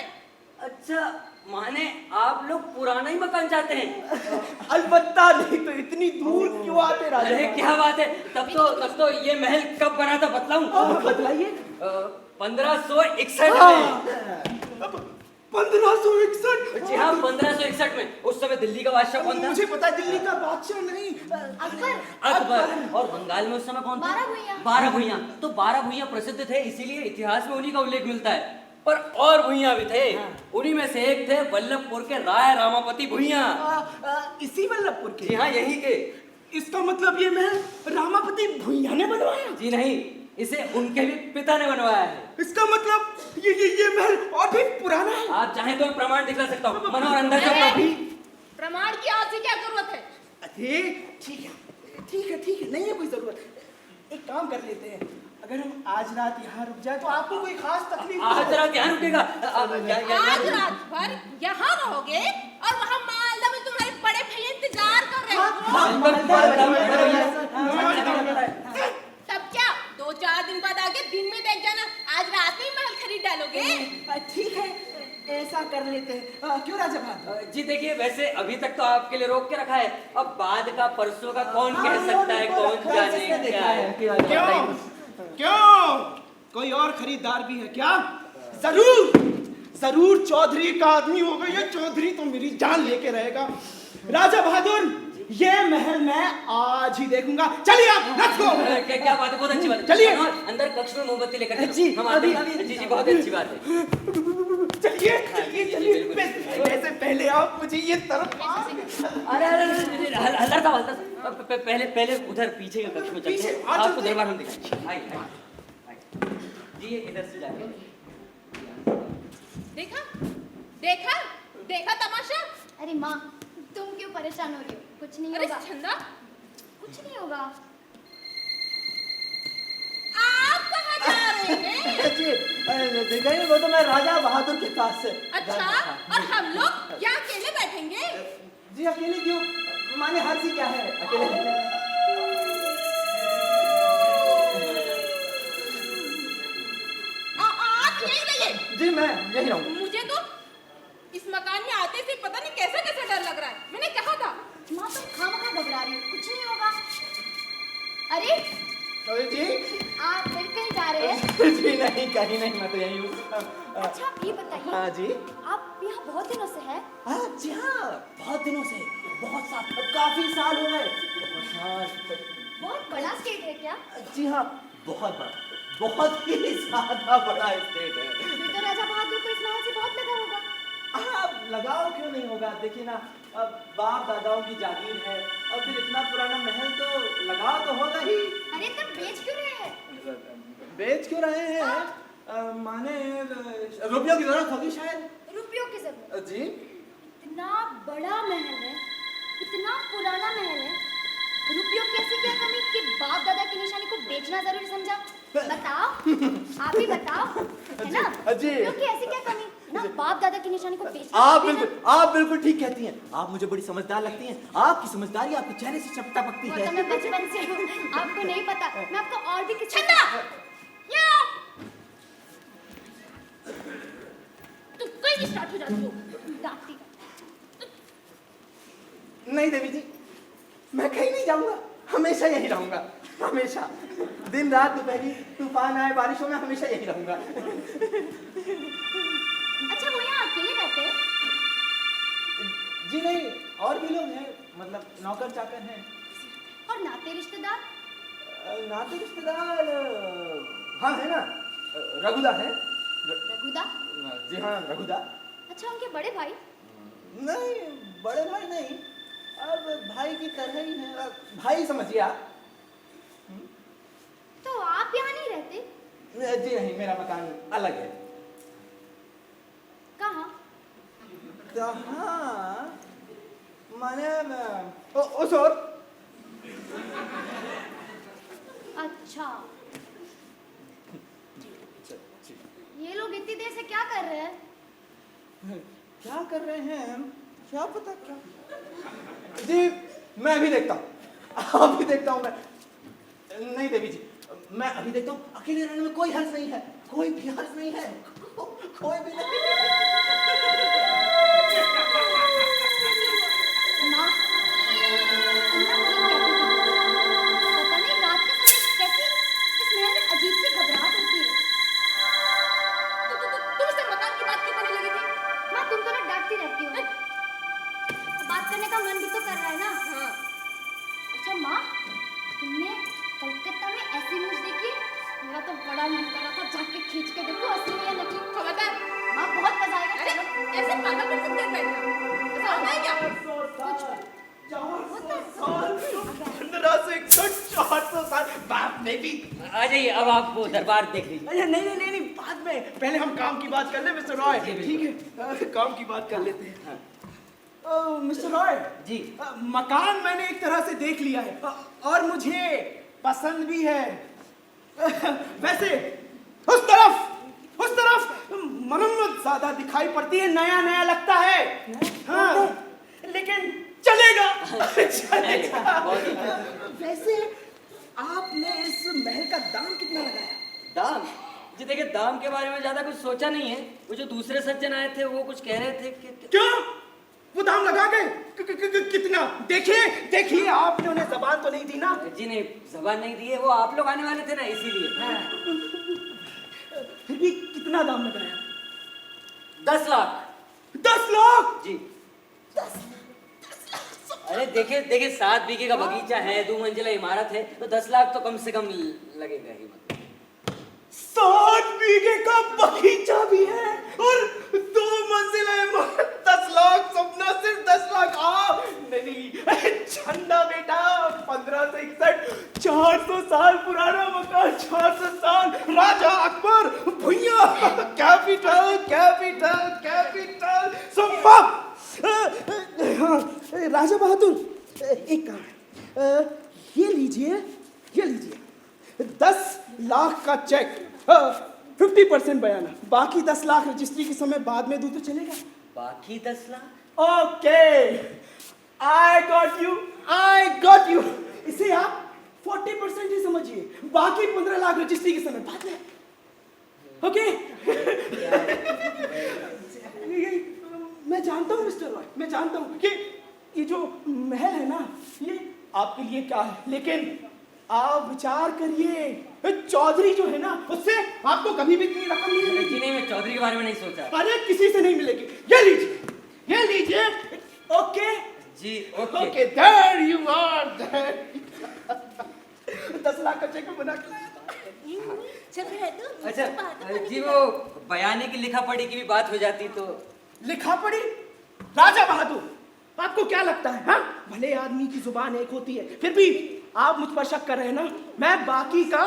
अच्छा माने आप लोग पुराना ही मकान चाहते हैं?
अलबत्ता, नहीं तो इतनी दूर क्यों आते राजा?
अरे क्या बात है, तब तो ये महल कब बना था बतलाऊं?
बतलाइए।
1561 में।
1561?
जी हाँ 1561 में। उस समय दिल्ली का बादशाह कौन था?
मुझे पता है, दिल्ली का बादशाह नहीं,
अकबर। और बंगाल में उस समय कौन था?
12 भुइयां।
12 भुइयां। तो 12 भुइयां प्रसिद्ध थे, इसीलिए इतिहास में उन्हीं का उल्लेख मिलता है। पर और भुइयां भी थे, उन्हीं में से एक थे वल्लभपुर के राय रामापति भुइयां।
इसी वल्लभपुर के?
जी हाँ यहीं के।
इसका मतलब ये महल रामापति भुइया ने बनवाया?
जी नहीं, इसे उनके भी पिता ने बनवाया है।
इसका मतलब ये महल और भी पुराना है?
आप चाहें तो मैं प्रमाण दिखला सकता हूँ। मनोहर अंदर से
अरे, प्रमाण की आज से क्या जरूरत है?
अरे ठीक है, नहीं है कोई जरूरत। एक काम कर लेते हैं, अगर हम आज रात यहाँ रुक जाए तो आपको कोई खास तकलीफ नहीं
आज रात यहाँ रुकेगा?
आज रात भर यहाँ रहोगे और वहाँ मालदा में तुम्हारे बड़े भैया इंतजार कर रहे हो। तब क्या 2-4 दिन बाद आके दिन में देख जाना, आज रात में ही महल खरीद डालोगे।
ठीक है, ऐसा कर लेते हैं। क्यों राजा बहादुर?
जी देखिए, वैसे अभी तक तो आपके लिए रोक के रखा है, अब बाद का परसों का कौन कह सकता है, कौन जाने क्या है।
क्यों कोई और खरीदार भी है क्या? जरूर चौधरी का आदमी होगा। ये चौधरी तो मेरी जान लेके रहेगा। राजा बहादुर, ये महल मैं आज ही देखूंगा। चलिए आप लेट्स गो।
क्या बात है, बहुत अच्छी बात है।
चलिए
अंदर कक्ष में मोमबत्ती लेकर चलो।
जी,
हम आते हैं। जी बहुत अच्छी बात है।
चलिए वैसे पहले आप मुझे ये तरफ।
अरे हल्दार साहब, पहले उधर पीछे के कक्ष में चलते हैं, आपको दरबार हम दिखाएंगे। आइए जी, ये इधर से जाइए।
देखा तमाशा।
अरे माँ, तुम क्यों परेशान हो रही हो? कुछ नहीं
अरे
होगा।
छंदा,
कुछ नहीं होगा।
कहीं वो तो मैं राजा बहादुर के पास से
अच्छा, और हम लोग यहाँ अकेले बैठेंगे?
जी अकेले क्यों? माने हर्षी क्या है अकेले बैठे?
आप यहीं रहिए।
जी मैं यही रहूँ।
मुझे तो इस मकान में आते से पता नहीं कैसा कैसा डर लग रहा है। मैंने कहा था।
माँ तुम खामखा घबरा रही हो, कुछ नहीं होगा। अरे
अरे जी
आप फिर कहीं जा रहे हैं?
जी नहीं कहीं नहीं, मैं तो यही हूँ।
अच्छा आप ये बताइए,
हाँ जी।
आप यहाँ बहुत दिनों से हैं?
हाँ जी हाँ, बहुत दिनों से, बहुत साल, काफी साल हो गए।
बहुत बड़ा स्टेट है क्या?
जी हाँ, बहुत बड़ा, बहुत ही ज्यादा बड़ा स्टेट है।
फिर तो राजा बहादुर को इस महल से बहुत लगा होगा।
हाँ, लगाव क्यों नहीं होगा? देखिए ना, अब बाप दादाओं की जागीर है और फिर इतना पुराना महल, तो लगाव तो होगा ही।
अरे तब बेच क्यों रहे हैं?
बेच क्यों रहे हैं? माने रुपयों की जरूरत होगी शायद।
रुपयों की जरूरत?
जी
इतना बड़ा महल है, इतना पुराना महल है, रुपयों की ऐसी क्या कमी कि बाप दादा की निशानी को बेचना जरूरी समझा? बताओ, आप ही बताओ, है ना?
जी।
रुपयों की ऐसी क्या कमी ना बाप दादा की निशानी को बेचना?
आप बिल्कुल ठीक कहती हैं। आप मुझे बड़ी समझदार लगती हैं। आपकी समझदारी आपके चेहरे से टपकती
वो
है।
तो मैं बचपन से हूँ, आपको नहीं पता। मैं आपको और भी कुछ
तू कहीं स्टार्ट हो जाती हो।
डांटती।
नहीं देवी जी, मैं कहीं नहीं जाऊंगा, हमेशा यही रहूंगा, हमेशा। दिन रात दोपहरी, तूफान आए बारिशों में, हमेशा यही रहूंगा।
अच्छा वो यहाँ अकेले रहते हैं?
जी नहीं, और भी लोग हैं, मतलब नौकर चाकर हैं।
और नाते रिश्तेदार?
नाते रिश्तेदार हाँ है ना, रघुदा है।
रघुदा?
जी हाँ, रघुदा।
अच्छा उनके बड़े भाई?
नहीं, बड़े भाई नहीं, अब भाई की तरह ही है, भाई समझिए आप।
तो आप यहाँ नहीं रहते?
जी नहीं, मेरा मकान अलग है।
कहाँ?
कहाँ? माने उस ओर।
अच्छा ये लोग इतनी देर से क्या कर रहे हैं?
क्या कर रहे हैं? क्या पता क्या? जी मैं अभी देखता हूँ, अभी देखता हूँ मैं। नहीं देवी जी, मैं अभी देखता हूँ। अकेले रहने में कोई हर्ज नहीं है, कोई भी हर्ज नहीं है, कोई भी नहीं।
माँ सुनना ठीक कहती थी। पता नहीं रात के समय कैसी इस महल में अजीब सी घबराहट होती है।
तुम इससे मकान की बात क्यों करने लगी थी?
माँ तुम तो ना डांटती रहती हो। बात करने का मन भी तो कर रहा है ना।
हाँ।
अच्छा माँ, तुमने कलकत्ता में ऐसी न्यूज़ देखी? मेरा तो बड़ा मन कर रहा था जाके खींच के देखो असली में या नकली।
खबरदार।
माँ बहुत मजा आएगा।
अरे
चलो।
ऐसे पागल पर कुत्ते बैठना ऐसा होता है क्या?
कुछ
400 साल बाप ने भी।
आ जाइए, अब आप वो दरबार देख लीजिए।
अरे नहीं, बाद में, पहले हम काम की बात कर ले मिस्टर रॉय। ठीक है, काम की बात कर लेते हैं। मिस्टर रॉय
जी।
मकान मैंने एक तरह से देख लिया है और मुझे पसंद भी है। वैसे उस तरफ मरम्मत ज्यादा दिखाई पड़ती है, नया नया लगता है। हाँ, लेकिन चलेगा। वैसे आपने इस महल का दाम कितना लगाया?
दाम? जी देखिए, दाम के बारे में ज्यादा कुछ सोचा नहीं है। वो जो दूसरे सज्जन आए थे वो कुछ कह रहे थे कि
क्या वो दाम लगा गए? कितना? देखिए आपने उन्हें जबान तो नहीं दी ना?
जी नहीं, जबान नहीं दी है, वो आप लोग आने वाले थे ना, इसीलिए।
फिर भी कितना दाम लगाया?
10 लाख।
10 लाख?
जी। अरे देखिए 7 बीघे का बगीचा है, 2 मंजिला इमारत है, तो 10 लाख तो कम से कम लगेगा ही।
7 बीघे का बगीचा भी है और 2 मंजिला इमारत, 10 लाख। सपना सिर्फ 10 लाख। नहीं झंडा बेटा, 1561, 400 साल पुराना मकान, 400 साल, राजा अकबर, भैया, कैपिटल संभव। राजा बहादुर एक काम, ये लीजिए 10 लाख का चेक। 50% बयाना, बाकी 10 लाख रजिस्ट्री के समय बाद में दूं तो चलेगा?
बाकी 10 lakh?
Okay, I got you. इसे आप 40% ही समझिए, बाकी 15 लाख रजिस्ट्री के समय बाद में। ओके? मैं जानता हूँ मिस्टर रॉय, मैं जानता हूँ कि ये जो महल है ना, ये आपके लिए क्या है, लेकिन आप विचार करिए, चौधरी जो है ना, उससे आपको कभी भी इतनी रकम नहीं मिलेगी।
जी नहीं, मैं चौधरी के बारे में नहीं सोचा।
अरे किसी से नहीं मिलेगी। ये लीजिए। ओके
जी okay.
Okay, there you are. 10 lakh का चेक बना के लाया था।
अच्छा जी, वो बयाने की लिखा पढ़ी की भी बात हो जाती तो।
लिखा पढ़ी? राजा बहादुर, आपको क्या लगता है? हाँ, भले आदमी की जुबान एक होती है, फिर भी आप मुझ पर शक कर रहे हैं ना। मैं बाकी का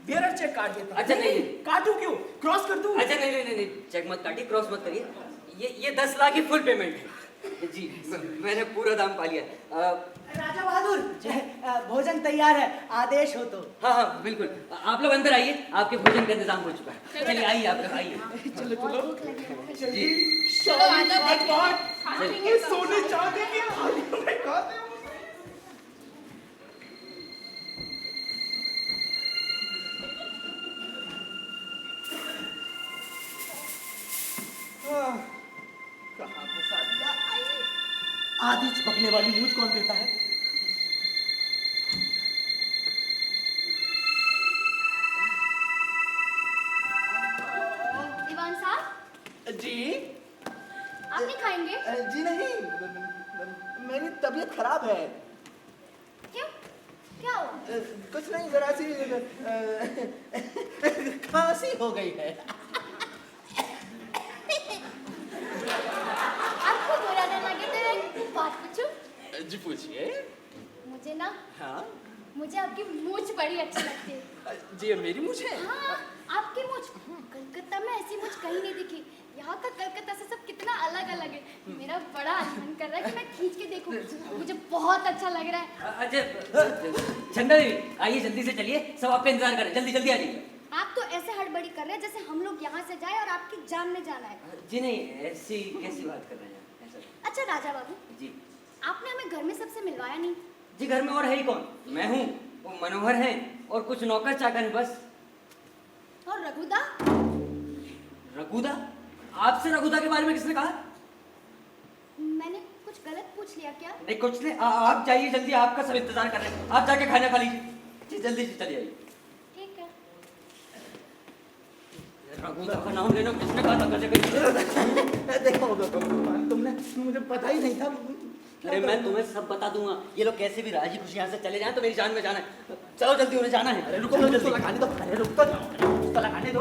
बेरर चेक काट देता हूं।
अच्छा नहीं,
काटूं क्यों? क्रॉस कर दूं?
अच्छा नहीं, चेक मत काटिए, क्रॉस मत करिए। ये 10 लाख की फुल पेमेंट है जी। मैंने पूरा दाम पा लिया।
राजा बहादुर, भोजन तैयार है, आदेश हो तो।
हाँ बिल्कुल, आप लोग अंदर आइए, आपके भोजन का इंतजाम हो चुका है। चलिए आइए, आप लोग आइए।
चलो
जी
चलो आ जाओ, बैठिए। खाना पीने का
सोने चांदी की थालियों में खाते हो। कहाँ फंसा दिया?
आधी चिपकने वाली मूंछ कौन देता है?
दीवान साहब,
जी
आप नहीं खाएंगे?
जी नहीं, मेरी तबीयत खराब है।
क्यों? क्या हुआ?
कुछ नहीं, जरा सी खांसी हो गई है।
आपको बुरा ना लगे तो एक बात पूछूं?
जी पूछिए।
मुझे ना,
हाँ
मुझे आपकी मूंछ बड़ी अच्छी लगती है।
जी, ये मेरी मूंछ है।
हाँ, आपकी मूंछ कलकत्ता में ऐसी मूंछ कहीं नहीं दिखी। यहाँ का कलकत्ता से सब कितना अलग अलग है। मेरा बड़ा मन कर रहा है कि मैं खींच के देखूं। मुझे बहुत अच्छा लग रहा है।
अच्छा चंदा देवी, आइए जल्दी से चलिए, सब आपका इंतजार कर रहे हैं। जल्दी जल्दी आ जाइए।
आप तो ऐसे हड़बड़ी कर रहे हैं जैसे हम लोग यहाँ से जाए और आपकी जान में जाना है।
जी नहीं, ऐसी कैसी बात कर रहे हैं ऐसा?
अच्छा राजा बाबू,
जी
आपने हमें घर में सबसे मिलवाया नहीं।
जी, घर में और है ही कौन? मैं हूँ, वो मनोहर है और कुछ नौकर चाकर है बस।
और रघुदा?
रघुदा? आपसे रघुदा के बारे में किसने कहा?
मैंने कुछ गलत पूछ लिया क्या?
नहीं कुछ नहीं, आप जाइए जल्दी, आपका सब इंतजार कर रहे हैं। आप जाके खाना खा लीजिए जी, जल्दी से चलिए आइए।
ठीक है।
रघुदा का नाम लेना किसने कहा था?
देखो तुमने, मुझे पता ही नहीं था।
अरे मैं तुम्हें सब बता दूंगा। ये लोग कैसे भी राजी खुशी यहाँ से चले जाएं तो मेरी जान में जाना है। चलो जल्दी, उन्हें जाना है।
अरे रुको, मुझे तो लगाने दो। अरे रुक तो लगाने दो।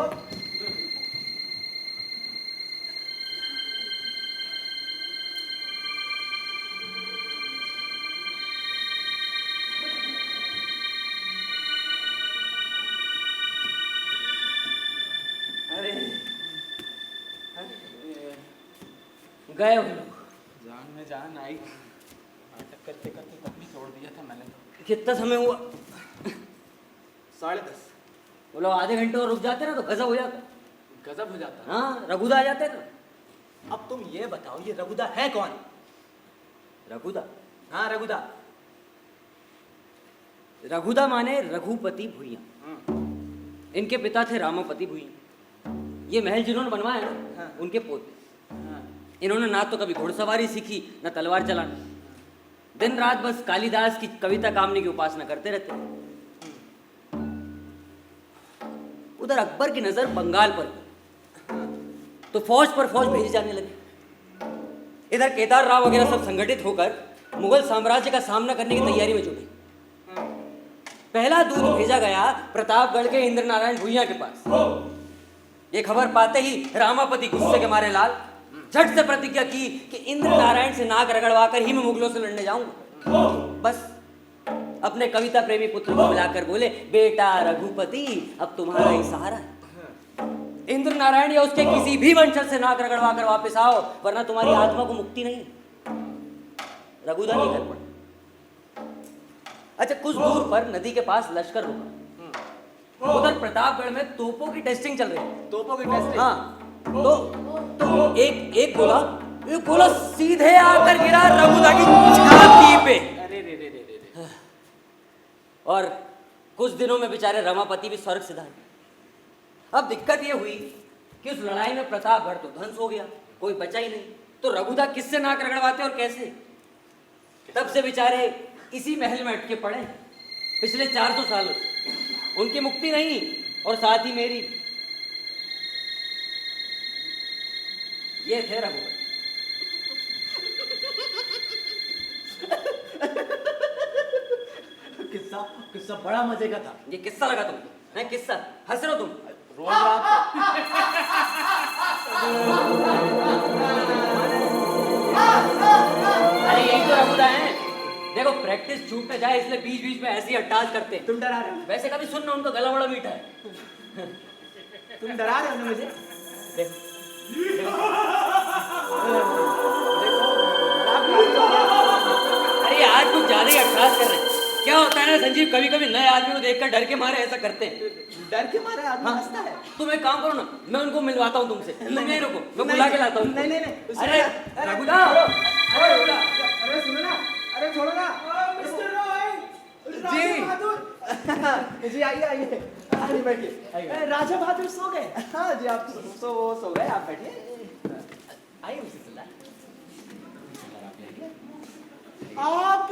अरे गए वो लोग।
जान में जान आई, नाटक करते करते तब भी छोड़ दिया था मैंने तो।
कितना समय हुआ?
10:30।
वो लोग आधे घंटे और रुक जाते ना तो गजब हो जाता।
गजब हो जाता।
हाँ, रघुदा आ जाते ना।
अब तुम ये बताओ, ये रघुदा है कौन?
रघुदा?
हाँ रघुदा।
रघुदा माने रघुपति भुइयां। इनके पिता थे रामापति भुइयां। ये महल जिन्होंने बनवाया ना,
हाँ।
उनके पोते। इन्होंने ना तो कभी घुड़सवारी सीखी, ना तलवार चलाना। दिन रात बस कालिदास की कविता कामनी की उपासना करते रहते। उधर अकबर की नजर बंगाल पर पड़ी, तो फौज पर फौज भेजी जाने लगी। इधर केदार राव वगैरह सब संगठित होकर मुगल साम्राज्य का सामना करने की तैयारी में जुटे। पहला दूत भेजा गया प्रतापगढ़ के इंद्र नारायण भुइयां के पास। ये खबर पाते ही रामापति गुस्से के मारे लाल झट से प्रतिज्ञा की कि इंद्र नारायण से नाक रगड़वाकर ही मैं मुगलों से लड़ने जाऊंगा। बस अपने कविता प्रेमी पुत्र को मिलाकर बोले, बेटा रघुपति अब तुम्हारा ही सहारा है। इंद्र नारायण या उसके किसी भी वंशज से नाक रगड़वाकर वापस आओ, वरना तुम्हारी आत्मा को मुक्ति नहीं। रघुदा निकल पड़ा। अच्छा, कुछ दूर पर नदी के पास लश्कर रुका। उधर प्रतापगढ़ में तोपों की टेस्टिंग चल रही है।
तोपों की टेस्टिंग।
हाँ, तो एक गोला सीधे आकर गिरा रघुदा की छाती पे।
अरे रे रे रे रे।
और कुछ दिनों में बेचारे रमापति भी स्वर्ग सिधारे। अब दिक्कत ये हुई कि उस लड़ाई में प्रतापगढ़ तो ध्वंस हो गया, कोई बचा ही नहीं। तो रघुदा किससे नाक रगड़वाते और कैसे? तब से बेचारे इसी महल में अटके पड़े पिछले 400 सालों से। उनकी मुक्ति नहीं और साथ ही मेरी। ये थे रघुवर।
किस्सा बड़ा मजे का था।
ये किस्सा लगा तुमको? है किस्सा? हंस रहे हो तुम?
रोज रात
अरे यही तो रघुदा है। देखो प्रैक्टिस छूट न जाए इसलिए बीच बीच में ऐसी अट्टास करते हैं।
तुम डरा रहे हो?
वैसे कभी सुनना, उनका गला बड़ा मीठा है।
तुम डरा रहे हो ना मुझे?
अरे आज कुछ ज्यादा ही अट्ठास कर रहे हैं। क्या होता है ना संजीव, कभी कभी नए आदमी को देखकर डर के मारे ऐसा करते हैं।
डर के मारे आदमी हंसता है।
तुम एक काम करो ना, मैं उनको मिलवाता हूँ तुमसे। तुम नहीं रुको, मैं बुला के लाता हूँ।
नहीं नहीं नहीं।
अरे रघुदा, अरे रघुदा,
अरे सुनो ना, अरे छोड़ो ना।
मिस्टर रॉय,
जी।
राजा बहादुर।
जी आइए आइए, आइए बैठिए आइए।
राजा बहादुर सो गए?
हाँ जी, आप सो गए, आप बैठिए। आइए मिस्टर सल्ला।
आप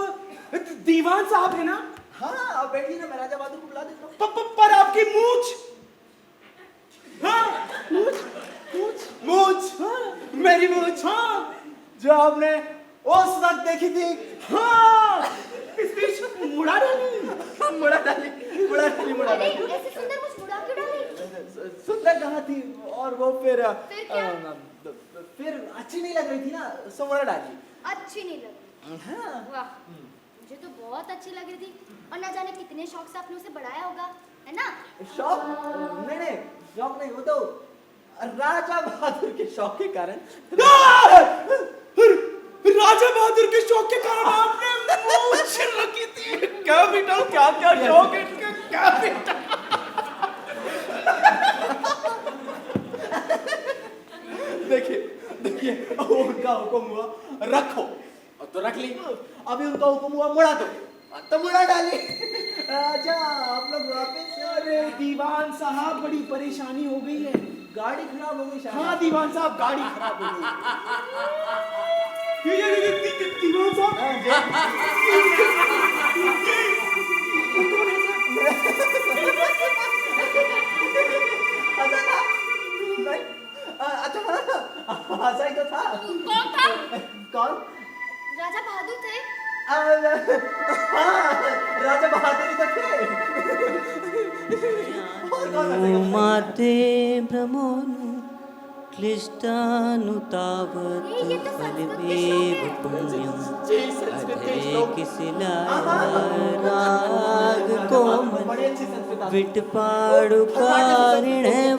दीवान साहब है ना?
हाँ आप बैठिए ना, मैं राजा बहादुर को बुला देता हूँ।
पर आपकी मूछ। हाँ, मूछ। हाँ, मेरी मूछ। हाँ, जो आपने उस वक्त देखी थी। हाँ, इस बीच मुड़ा डाली।
अरे ऐसे सुंदर मुझ मुड़ा क्यों डाली?
सुंदर कहाँ थी, और वो फिर
क्या?
फिर अच्छी नहीं लग रही थी ना, सो मुड़ा डाली।
अच्छी नहीं लगी?
हाँ।
वाह, मुझे तो बहुत अच्छी लग रही थी। और ना जाने कितने शौक से आपने उसे बढ़ाया होगा, है ना?
शौक नहीं, शौक नहीं, वो तो राजा बहादुर के शौक के कारण।
राजा बहादुर के शौक के कारण आपने मूछ रखी थी। क्या बेटा, क्या क्या शौक है इनका, क्या बेटा?
देखिए उनका हुक्म हुआ रखो, तो रख ली। अभी उनका हुक्म हुआ मुड़ा दो, तो मुड़ा डाली। अच्छा आप लोग वापस।
अरे दीवान साहब, बड़ी परेशानी हो गई है।
गाड़ी खराब हो गई शायद।
हाँ दीवान साहब, गाड़ी खराब हो गई। ये दीवान साहब। कौन है
अच्छा ऐसा ही तो था।
कौन था?
कौन?
राजा बहादुर थे?
हाँ, राजा बहादुर ही तो थे। और कौन हंसेगा?
माते भ्रमोनु क्लिष्टानुतावत्
ये तो संस्कृत के
फलमेव
श्लोक
पुण्यम्
जी, संस्कृत के
अधरे
श्लोक।
किसिलाय राग कोमल
बड़ी अच्छी संस्कृत आती है।
विटपाडुकारिणे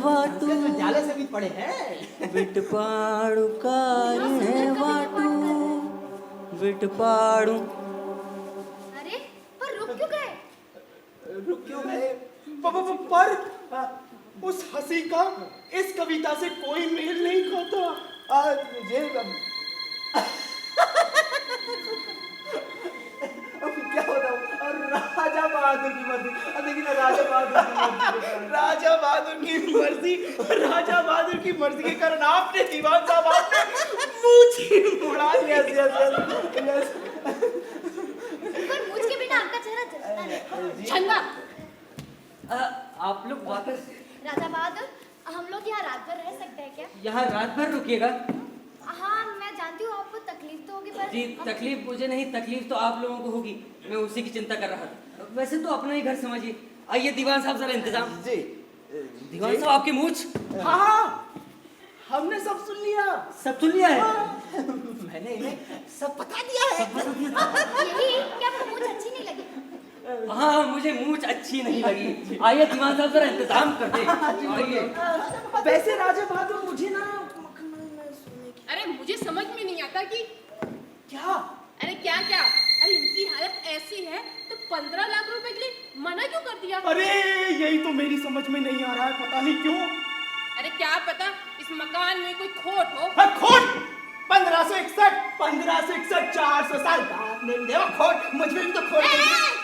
वाटु
विद्यालय से भी पढ़े हैं।
विटपाडुकारिणे वाटु विटपाडु।
अरे पर रुक क्यों गए?
रुक क्यों गए?
पर उस हंसी का इस कविता से कोई मेल नहीं खाता।
ये क्या होता है? और राजा बहादुर की मर्जी। देखिए ना, राजा बहादुर की मर्जी।
राजा बहादुर की मर्जी के कारण आपने दीवान साहब, आपने मूछ ही मुड़ा दी।
यस।
पर मुझ के बिना आपका चेहरा जलता नहीं।
छन्ना,
आप लोग वापस
राजा बहादुर, हम लोग यहाँ रात भर रह सकते हैं क्या?
यहाँ रात भर रुकिएगा?
हाँ मैं जानती हूँ आपको तकलीफ तो होगी, पर
जी तकलीफ मुझे नहीं, तकलीफ तो आप लोगों को होगी। मैं उसी की चिंता कर रहा था। वैसे तो अपना ही घर समझिए। आइए दीवान साहब जरा इंतजाम।
जी
दीवान साहब आपकी मूछ।
हाँ, हमने सब सुन लिया।
सब सुन लिया है?
मैंने इन्हें सब बता दिया है।
यही क्या आपको मुझे अच्छी नहीं लगी?
हाँ मुझे मूछ अच्छी नहीं लगी। आइए दीवान साहब जरा इंतजाम करते हैं। आइए।
वैसे राजा बहादुर, मुझे ना
अरे मुझे समझ में नहीं आता कि
क्या?
अरे क्या क्या, अरे इनकी हालत ऐसी है तो 15 लाख रुपए के लिए मना क्यों कर दिया?
अरे यही तो मेरी समझ में नहीं आ रहा है, पता नहीं क्यों।
अरे क्या पता इस मकान में कोई खोट हो।
हाँ, खोट 1561 400 साल बाद में देवा खोट, मुझे भी तो खोट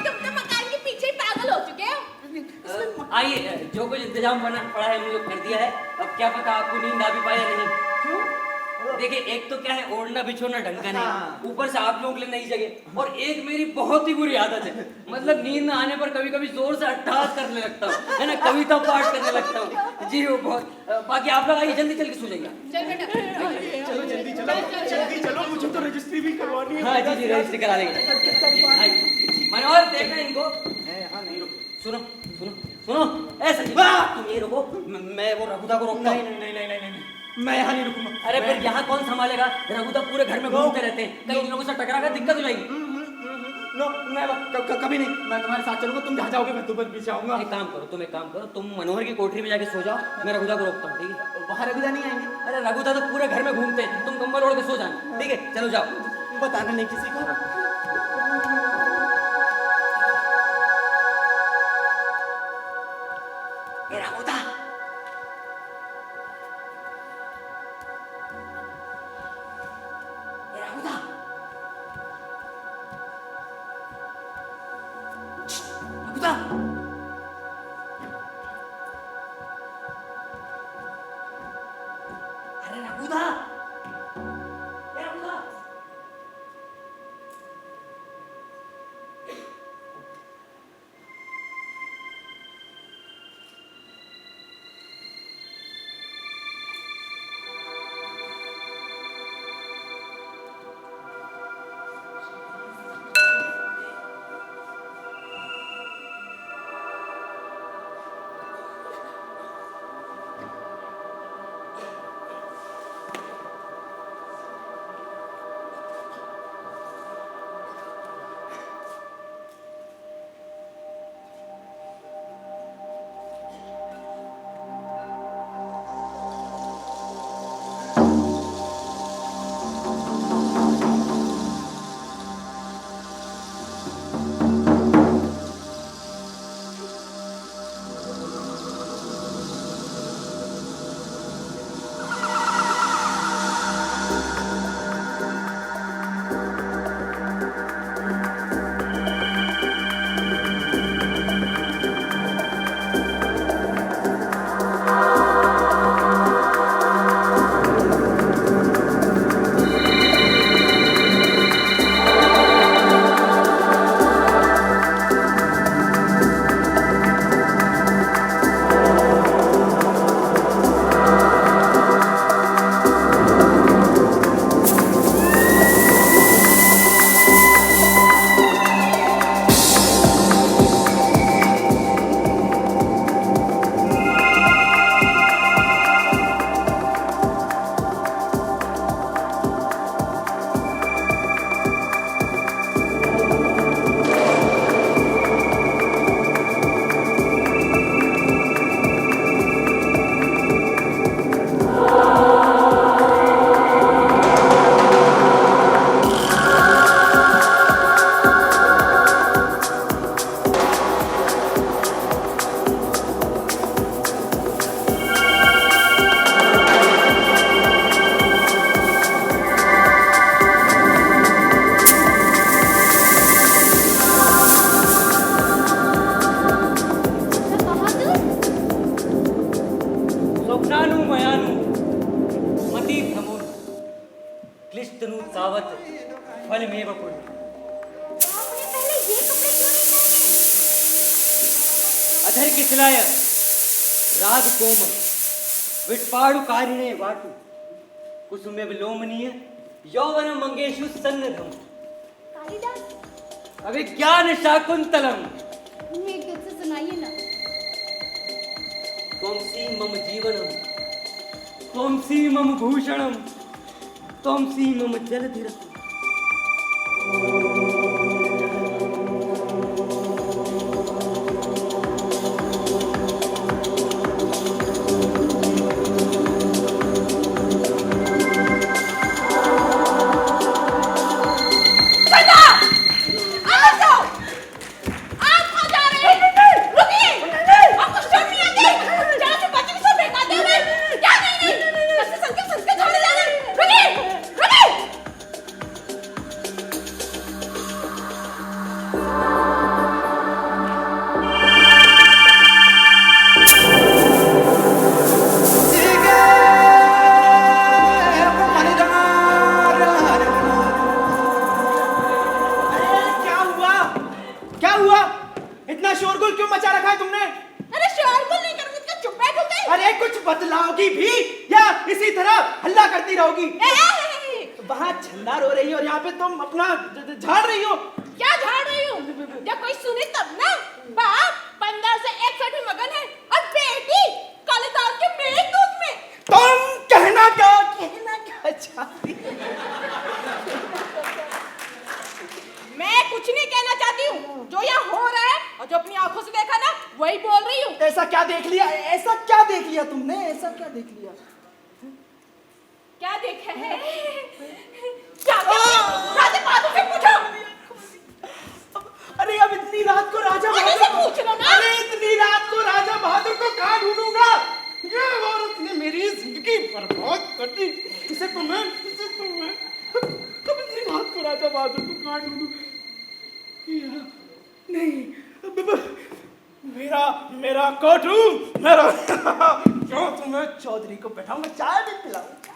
तुम तो मकान के पीछे ही पागल हो चुके हो।
आइए, जो कुछ इंतजाम करना पड़ा है हम लोग कर दिया है। अब क्या पता आपको नींद आ भी पाए या नहीं।
क्यों?
देखिए, एक तो क्या है, ओढ़ना बिछोना ढंग का
हाँ।
नहीं, ऊपर से आप लोगों के लिए नई जगह, और एक मेरी बहुत ही बुरी आदत है, मतलब नींद ना आने पर कभी कभी जोर से अट्टहास करने लगता हूँ, है ना, कविता पाठ करने लगता हूँ जी। वो बहुत बाकी आप लोग आइए, जल्दी चल के सो जाइए।
चल बेटा
चलो जल्दी चलो, मुझे तो रजिस्ट्री भी करवानी है।
हाँ जी जी, रजिस्ट्री करा लेंगे। मनोहर, देखना इनको।
हाँ, नहीं रुको।
सुनो सुनो सुनो, ऐसा नहीं, तुम ये रुको, मैं वो रघुदा को रोकता हूँ।
नहीं, मैं यहाँ नहीं रुकूंगा।
अरे फिर यहाँ कौन संभालेगा? रघुदा पूरे घर में घूमते रहते हैं, कई लोगों से टकरा कर दिक्कत हो जाएगी।
नो, मैं कभी नहीं, मैं तुम्हारे साथ चलूंगा, तुम जहाँ जाओगे मैं तुम्हें पीछे आऊंगा।
एक काम करो, तुम मनोहर की कोठरी में जाके सो जाओ, मैं रघुदा को रोकता हूँ, ठीक है?
वहाँ रघुदा नहीं आएंगे?
अरे रघुदा तो पूरे घर में घूमते हैं, तुम कंबल ओढ़ के सो जाना, ठीक है? चलो जाओ।
बताना नहीं किसी को।
रघुदा, रघुदा, रघुदा, अरे रघुदा, रघुदा। क्लिष्टनु तावत फलमेव कुरु।
आपने पहले ये कपड़े क्यों नहीं पहने?
अधर किसलाय राग कोमल विटपाड़ु कारिणे वाटु कुसुमे विलोमनीय यौवन मंगेशु सन्नधम
कालिदास
अभिज्ञान शाकुंतलम
एक गीत से सुनाइए ना।
त्वमसि मम जीवनम त्वमसि मम भूषणम त्वमसि मम जलधिरसम।
बतलाओगी भी या इसी तरह हल्ला करती रहोगी? वहाँ छल्ला रो रही हो और यहाँ पे तुम अपना झाड़ रही हो।
क्या झाड़ रही हूँ? जब कोई सुने तब ना। बाप 15 से 61 में मगन है और बेटी काले दाल के मेघदूत में।
तुम कहना क्या चाहती?
मैं कुछ नहीं कहना चाहती हूँ, जो यहाँ हो रहा है और जो अपनी आंखों से देखा ना वही बोल रही हूँ।
ऐसा क्या देख लिया? ऐसा क्या देख लिया तुमने? ऐसा क्या देख लिया?
क्या देखा है? क्या राजा बहादुर से पूछो।
अरे अब इतनी रात को राजा
अरे से पूछ लो ना।
अरे इतनी रात को राजा बहादुर को कहाँ ढूंढूंगा? ये औरत ने मेरी जिंदगी बर्बाद कर दी। इसे तो मैं अब इतनी रात को राजा बहादुर को कहाँ ढूंढूं? नहीं, मेरा कोर्टरूम, मेरा क्यों तुम्हें चौधरी को बैठाऊंगा, चाय भी पिलाऊंगा।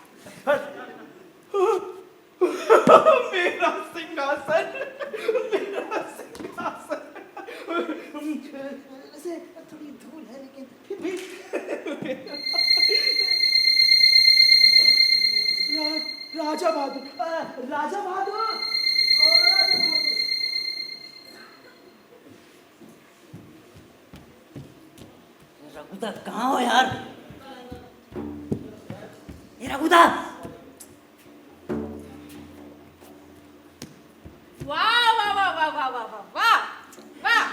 मेरा सिंहासन, मेरा सिंहासन। वैसे थोड़ी धूल है लेकिन फिर भी राजा बहादुर, राजा बहादुर,
रघुदा कहाँ हो यार? ये रघुदा!
वाह वाह वाह वाह वाह वाह वाह वाह वाह!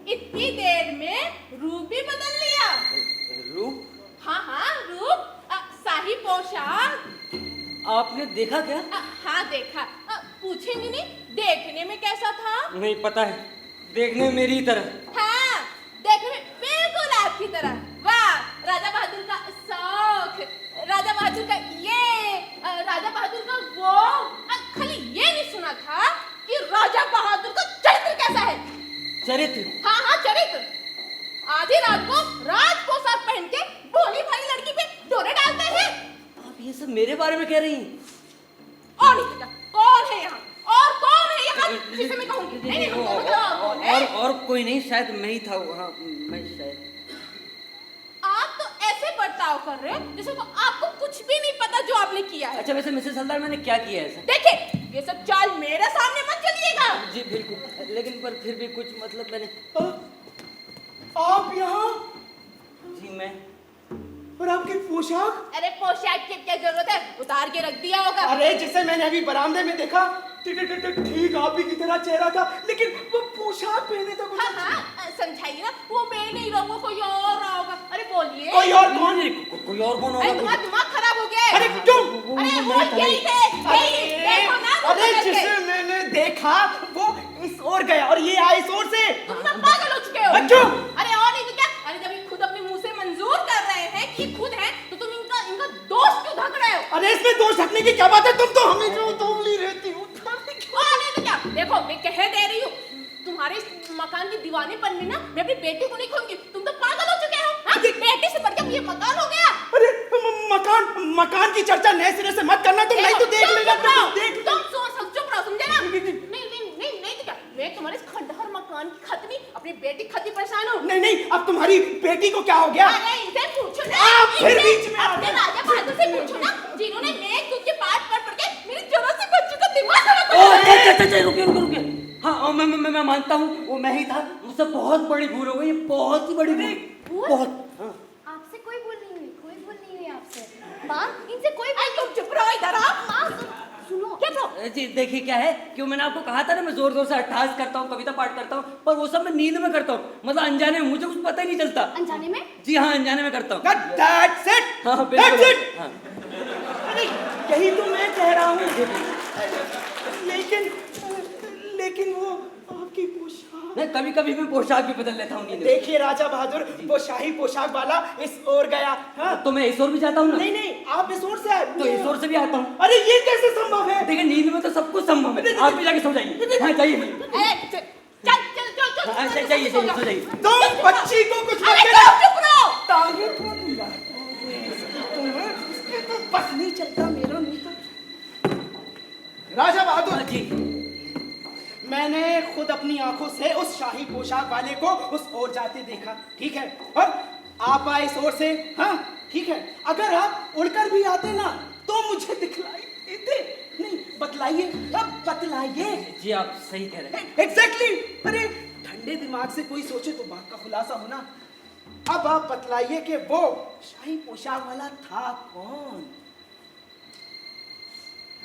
इतनी देर में रूप भी बदल लिया।
रूप?
हाँ हाँ रूप, शाही पोशाक।
आपने देखा क्या?
हाँ देखा। पूछेंगे नहीं, देखने में कैसा था?
नहीं पता है, देखने में मेरी तरह।
हाँ, देखने में बिल्कुल आपकी तरह। वाह, राजा बहादुर का शौक, राजा बहादुर का ये, राजा बहादुर का वो। खाली ये नहीं सुना था कि राजा बहादुर का चरित्र कैसा है।
चरित्र?
हाँ हाँ चरित्र। आधी रात को राज पोशाक पहन के भोली भाली लड़की पे डोरे डालते हैं।
आप ये सब मेरे बारे में कह रही हैं?
और नहीं पता कौन है यहाँ, और कौन है यहाँ, जिसे मैं कहूँगी। नहीं नहीं हम दोनों का कौन है?
और कोई नहीं, शायद मैं ही था। हाँ मैं शायद।
आप तो ऐसे बर्ताव कर रहे हैं जैसे को आपको कुछ भी नहीं पता जो आपने किया है।
अच्छा वैसे मिसेस हल्दार मैंने क्या किया है ऐसा?
देखिए ये सब चाल मेरे सामने मत चलिएगा।
जी बिल्कुल, लेकिन पर फिर भी कुछ मतलब मैंने।
आप यहाँ?
जी मैं।
और आपकी पोशाक?
अरे पोशाक की क्या जरूरत है, उतार के रख दिया होगा।
अरे जिसे मैंने अभी बरामदे में देखा ठीक आप ही की तरह चेहरा था, लेकिन वो पोशाक पहने था कुछ।
हाँ समझाइए ना, वो मैं नहीं रहूंगा, कोई और रहा होगा। अरे बोलिए।
कोई और कौन?
कोई और कौन
अरे
होगा?
तुम्हारा दिमाग खराब हो गया है।
अरे क्यों?
अरे वो यही थे, यही देखो ना।
अरे जिसे मैंने देखा वो इस ओर गया और ये आया इस ओर से।
तुम ना पागल हो चुके हो।
क्यों?
अरे और नहीं तो क्या? अरे जब ये खुद अपने मुंह से मंजूर कर रहे हैं कि खुद हैं, तो तुम इनका दोष क्यों ढक रहे हो?
अरे इसमें दोष ढकने की क्या बात है? तुम तो हमेशा उतावली रहती हो।
और नहीं तो क्या? देखो मैं कह दे रही हूँ, तुम्हारे इस मकान की दीवानेपन में ना मैं अपनी बेटी को नहीं खोऊंगी। तुम तो पागल हो चुके हो। हाँ? बेटी से बढ़कर ये मकान हो गया।
अरे मकान की चर्चा नए सिरे से मत करना। तुम नहीं तो देख लेना।
तुम चुप रहो, समझे ना? नहीं तो क्या? मैं तुम्हारे इस खंडहर मकान की खतनी, अपनी बेटी खतनी परेशान हूँ।
नहीं अब तुम्हारी बेटी को क्या हो गया?
अरे इनसे पूछो ना।
आप फिर बीच में
अपने राजा बहादुर से पूछो ना, जिन्होंने मेघदूत के पाठ पढ़ के मेरी जरा सी बच्ची का दिमाग खराब कर दिया।
रुकिए। हाँ मैं मानता हूँ वो मैं ही था। मुझसे बहुत बड़ी भूल हो गई, बहुत ही बड़ी भूल। बहुत। हाँ।
आपसे कोई भूल नहीं हुई आपसे। माँ इनसे कोई
तुम चुप रहो इधर आओ।
माँ सुनो।
क्या तो?
जी देखिए क्या है, क्यों मैंने आपको कहा था ना, मैं जोर से अट्ठास करता हूँ, कविता पाठ करता हूँ, पर वो सब मैं नींद में करता हूँ। मतलब अनजाने में, मुझे कुछ पता ही नहीं चलता।
अनजाने में?
जी हाँ अनजाने में करता हूँ।
That's it.
हाँ
That's
बिल्कुल।
it.
हाँ।
अरे यही तो मैं कह रहा हूँ। लेकिन वो आपकी पोशाक।
नहीं कभी कभी मैं पोशाक भी बदल लेता हूँ नींद में।
देखिए राजा बहादुर, वो शाही पोशाक वाला इस ओर गया। हाँ?
तो मैं इस ओर भी जाता हूँ ना।
नहीं आप इस ओर से आए।
तो इस ओर से भी आता हूँ।
अरे ये कैसे संभव है?
देखिए नींद में तो सब कुछ संभव है। आप भी जाके सो जाइए। हाँ जाइए।
चल
हाँ जाइए सो जाइए।
तुम बच्ची को कुछ मत
अरे
कहना।
चुप रहो।
टांगे तो इसके तो बस नहीं चलता मेरा नहीं तो। राजा बहादुर
जी
मैंने खुद अपनी आंखों से उस शाही पोशाक वाले को उस ओर जाते देखा, ठीक है? और आप आए इस ओर से, हाँ ठीक है, अगर आप उड़कर भी आते ना तो मुझे दिखलाई देते। नहीं, बतलाइए, अब बतलाइए।
जी आप सही कह रहे हैं।
एग्जैक्टली। अरे ठंडे दिमाग से कोई सोचे तो बात का खुलासा होना। अब आप बतलाइए कि वो शाही पोशाक वाला था कौन?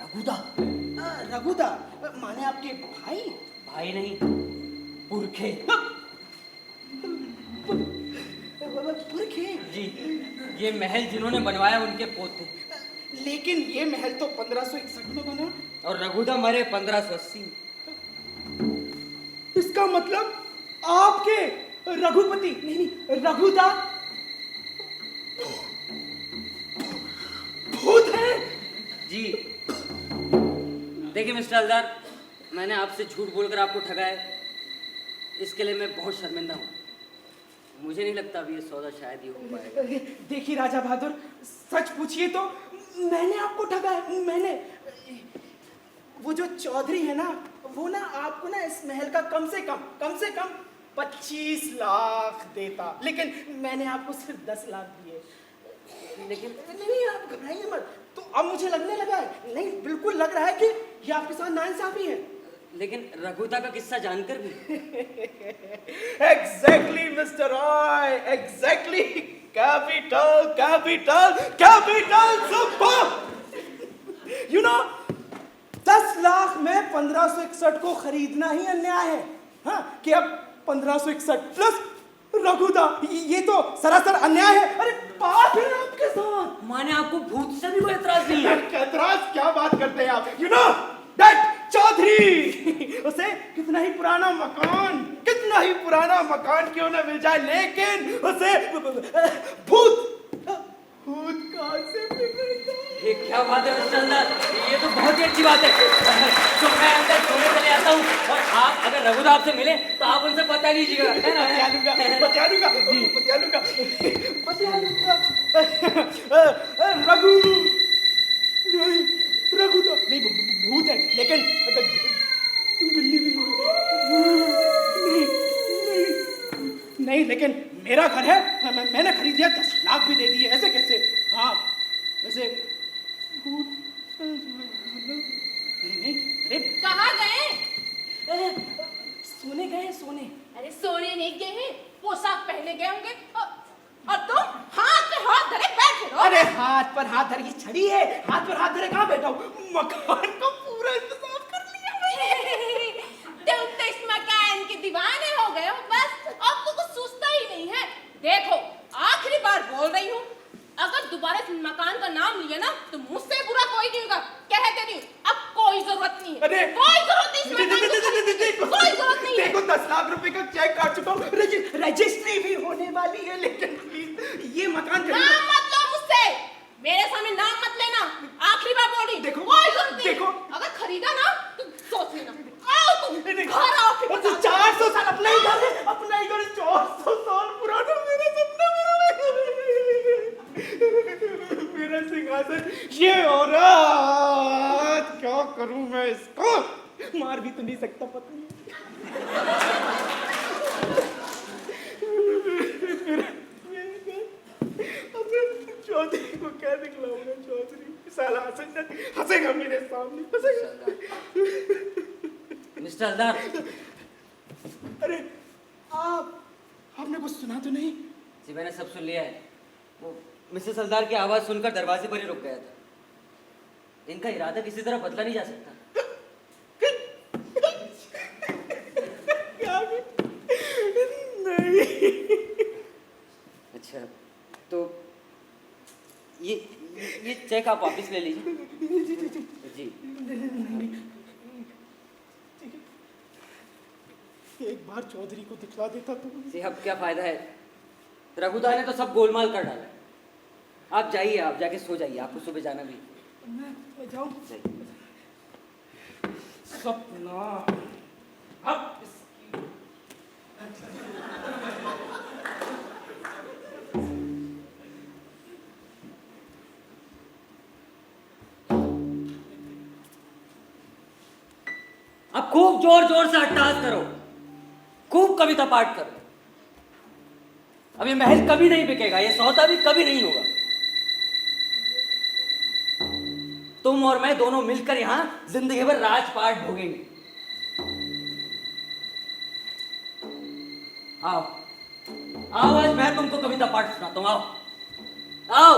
रघुदा। रघुदा माने आपके भाई?
भाई नहीं, पुरखे।
पुरखे?
जी, ये महल जिन्होंने बनवाया उनके पोते।
लेकिन ये महल तो 1561 में बना।
और रघुदा मरे 1580।
इसका मतलब आपके रघुपति नहीं रघुदा भूत है।
जी देखिए मिस्टर हलदार, मैंने आपसे झूठ बोलकर आपको ठगा है, इसके लिए मैं बहुत शर्मिंदा हूँ। मुझे नहीं लगता अभी ये सौदा शायद ही हो पाएगा।
देखिए राजा बहादुर, सच पूछिए तो मैंने आपको ठगा है। मैंने वो जो चौधरी है ना, वो ना आपको ना इस महल का कम से कम 25 लाख देता, लेकिन मैंने आपको सिर्फ 10 लाख दिए। लेकिन नहीं, आप घबराइए मत। तो अब मुझे लगने लगा है, नहीं बिल्कुल लग रहा है कि ये आपके साथ नाइंसाफी है।
लेकिन रघुदा का किस्सा जानकर भी।
Exactly mister Roy, exactly. Capital capital capital super. You know 10 lakh में 1561 को खरीदना ही अन्याय है। हाँ, कि अब 1561 प्लस रघुदा, ये तो सरासर अन्याय है। अरे बात है आपके साथ।
माने आपको भूत से भी कोई एतराज नहीं है?
एतराज क्या बात करते हैं आप? यू नो दैट चौधरी, उसे कितना ही पुराना मकान क्यों ना मिल जाए, लेकिन उसे भूत कहां से मिलेगा?
ये क्या बात है मिस्टर हलदार, ये तो बहुत ही अच्छी बात है। तो मैं अंदर सोने चले आता हूँ, और आप अगर रघुदा आपसे मिले तो आप उनसे बता लीजिएगा, है ना?
बता लूंगा। रघु नहीं, रघुदा नहीं, भूत है। लेकिन अगर बिल्ली भी नहीं, लेकिन मेरा घर है, मैंने खरीद लिया, 10 लाख भी दे दिए। ऐसे कैसे? हाँ वैसे नहीं, अरे
कहाँ गए?
सोने गए, सोने।
अरे सोने नहीं गए हैं, पोशाक पहने गए होंगे। और तुम हाथ पे हाथ धरे बैठे रहो।
अरे हाथ पर हाथ धरे, ये छड़ी है, हाथ पर हाथ धरे कहाँ बैठा हूँ? मकान का पूरा इंतजाम कर लिया मैंने।
तुम तो इस मकान के दीवाने हो गए हो, बस अब तो कुछ सोचता ही नहीं है। देखो आखिरी बार बोल रही हूँ, अगर दोबारा इस मकान का नाम लिया ना तो मुझसे बुरा कोई नहीं होगा। कह दे रही हूँ, अब कोई जरूरत नहीं है।
अरे
कोई जरूरत नहीं, इस मकान को कोई जरूरत नहीं है।
देखो 10 लाख रुपए का चेक काट चुका हूँ, रजिस्ट्री भी होने वाली है, लेकिन प्लीज ये मकान
नाम मत लो मुझसे, मेरे सामने नाम मत लेना। आखिरी बार बोल रही,
देखो,
कोई जरूरत नहीं।
देखो।
अगर खरीदा ना तो सोच लेना। आओ तुम घर आओ, फिर बता।
400 साल अपना ही घर है, अपना ही घर, 400 साल पुराना मेरा सपना, मेरा सिंहासन। ये औरत, क्या करूं मैं इसको? मार भी तो नहीं सकता, पता नहीं। चौधरी को क्या दिखलाऊंगा? चौधरी साला हंसेगा मेरे सामने, हंसेगा।
मिस्टर हलदार,
अरे आपने कुछ सुना तो नहीं?
जी मैंने सब सुन लिया है। वो मिसेस हलदार की आवाज सुनकर दरवाजे पर ही रुक गया था। इनका इरादा किसी तरह बदला नहीं जा सकता।
नहीं।
अच्छा तो ये चेक आप वापस ले लीजिए। जी
एक बार चौधरी को दिखला देता तो।
जी अब क्या फायदा है, रघुदा ने तो सब गोलमाल कर डाला। आप जाइए, आप जाके सो जाइए, आपको सुबह जाना भी।
मैं जाऊं?
जाइए।
सपना अब
अब खूब जोर जोर से अट्टहास करो, खूब कविता पाठ करो। अब ये महल कभी नहीं बिकेगा, ये सौदा भी कभी नहीं होगा। तुम और मैं दोनों मिलकर यहाँ जिंदगी भर राजपाट भोगेंगे। आओ आओ, आज मैं तुमको कविता पाठ सुनाता हूँ। आओ आओ।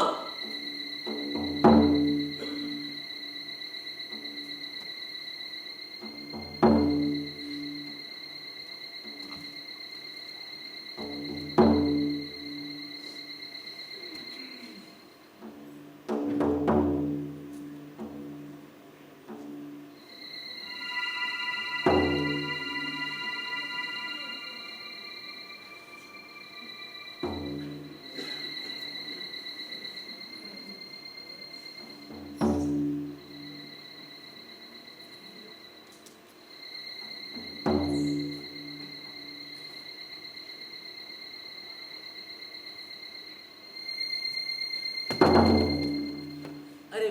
अरे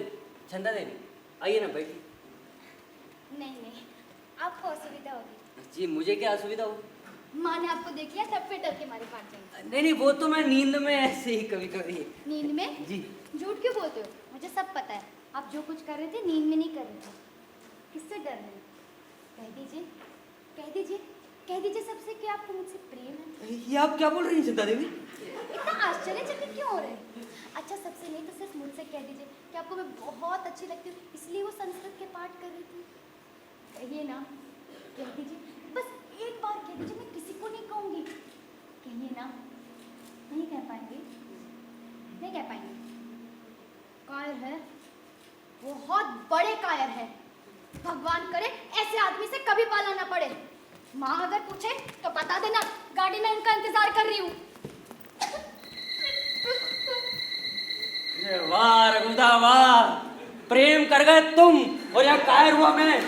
चंदा देवी, आइए ना, बैठिए।
नहीं नहीं, आपको असुविधा होगी।
जी, मुझे क्या असुविधा हो?
माँ ने आपको देख लिया तब फिर डर के मारे भाग जाएंगे।
नहीं नहीं, वो तो मैं नींद में ऐसे ही कभी कभी।
नींद में?
जी।
झूठ क्यों बोलते हो? मुझे सब पता है। आप जो कुछ कर रहे थे नींद में नहीं कर रहे थे। किससे डर रहे हैं? कह दीजिए, कह दीजिए, कह दीजिए सबसे कि आपको मुझसे प्रेम है।
ये आप क्या बोल रही हैं चंदा देवी?
इतना आश्चर्यचकित क्यों हो रहे हैं? अच्छा, सबसे नहीं तो सिर्फ मुझसे कह दीजिए कि आपको मैं बहुत अच्छी लगती हूँ, इसलिए वो संस्कृत के पाठ कर रही थी। कहिए ना, कह दीजिए, बस एक बार कह दीजिए, मैं किसी को नहीं कहूँगी। कहिए ना। नहीं कह पाएंगे? नहीं कह पाएंगे? कायर है, बहुत बड़े कायर है। भगवान करे ऐसे आदमी से कभी पाला ना पड़े। माँ अगर पूछे तो बता देना, गाड़ी में इनका इंतजार कर रही हूँ।
वाह रघुदा वाह, प्रेम कर गए तुम और यहाँ कायर हुआ मैं।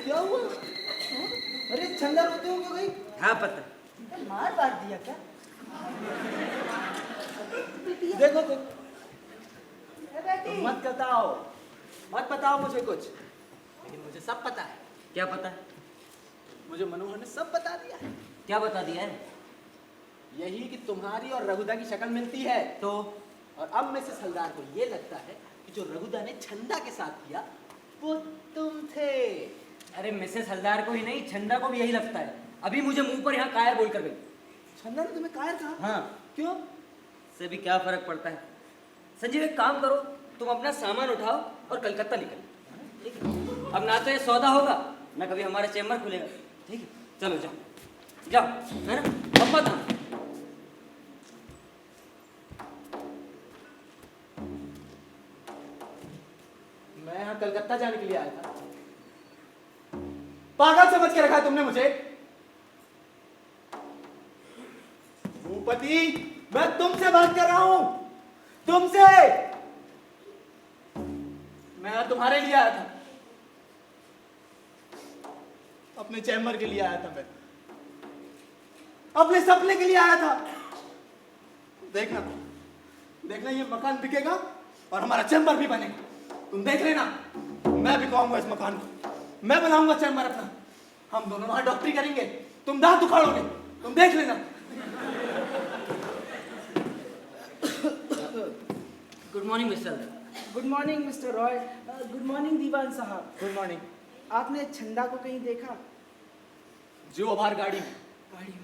क्या हुआ? अरे चंदा रोते हो क्यों गई?
हाँ पता।
मार बार दिया क्या?
देखो तो,
बेटी,
मत बताओ मुझे कुछ, लेकिन मुझे सब पता है।
क्या पता है?
मुझे मनोहर ने सब बता दिया है।
क्या बता दिया है?
यही कि तुम्हारी और रघुदा की शक्ल मिलती है।
तो
और अब मिसेस हलदार को ये लगता है कि जो रघुदा ने छंदा के साथ किया वो तुम थे।
अरे मिसेस हलदार को ही नहीं, छंदा को भी यही लगता है। अभी मुझे मुंह पर यहाँ कायर बोल कर गई।
छंदा ने तुम्हें कायर कहा?
हाँ।
क्यों?
से भी क्या फर्क पड़ता है? संजीव एक काम करो, तुम अपना सामान उठाओ और कलकत्ता निकलो। ठीक है? अब ना तो ये सौदा होगा, ना कभी हमारा चेम्बर खुलेगा। ठीक है, चलो जाओ जाओ, है ना? अब मत आना।
मैं यहाँ कलकत्ता जाने के लिए आया था। पागल समझ के रखा है तुमने मुझे। भूपति, मैं तुमसे बात कर रहा हूं, तुमसे। मैं यहाँ तुम्हारे लिए आया था, अपने चैम्बर के लिए आया था, मैं अपने सपने के लिए आया था। देखना देखना, ये मकान बिकेगा और हमारा चैम्बर भी बनेगा। तुम देख लेना, मैं बिकवाऊंगा इस मकान को, मैं बनाऊंगा चैम्बर अपना। हम दोनों वहां डॉक्टरी करेंगे, तुम दांत उखाड़ोगे, तुम देख लेना।
Good morning mister.
Good morning mister Roy. Good morning दीवान साहब।
Good morning.
आपने छंदा को कहीं देखा?
जो बाहर गाड़ी में।
गाड़ी में?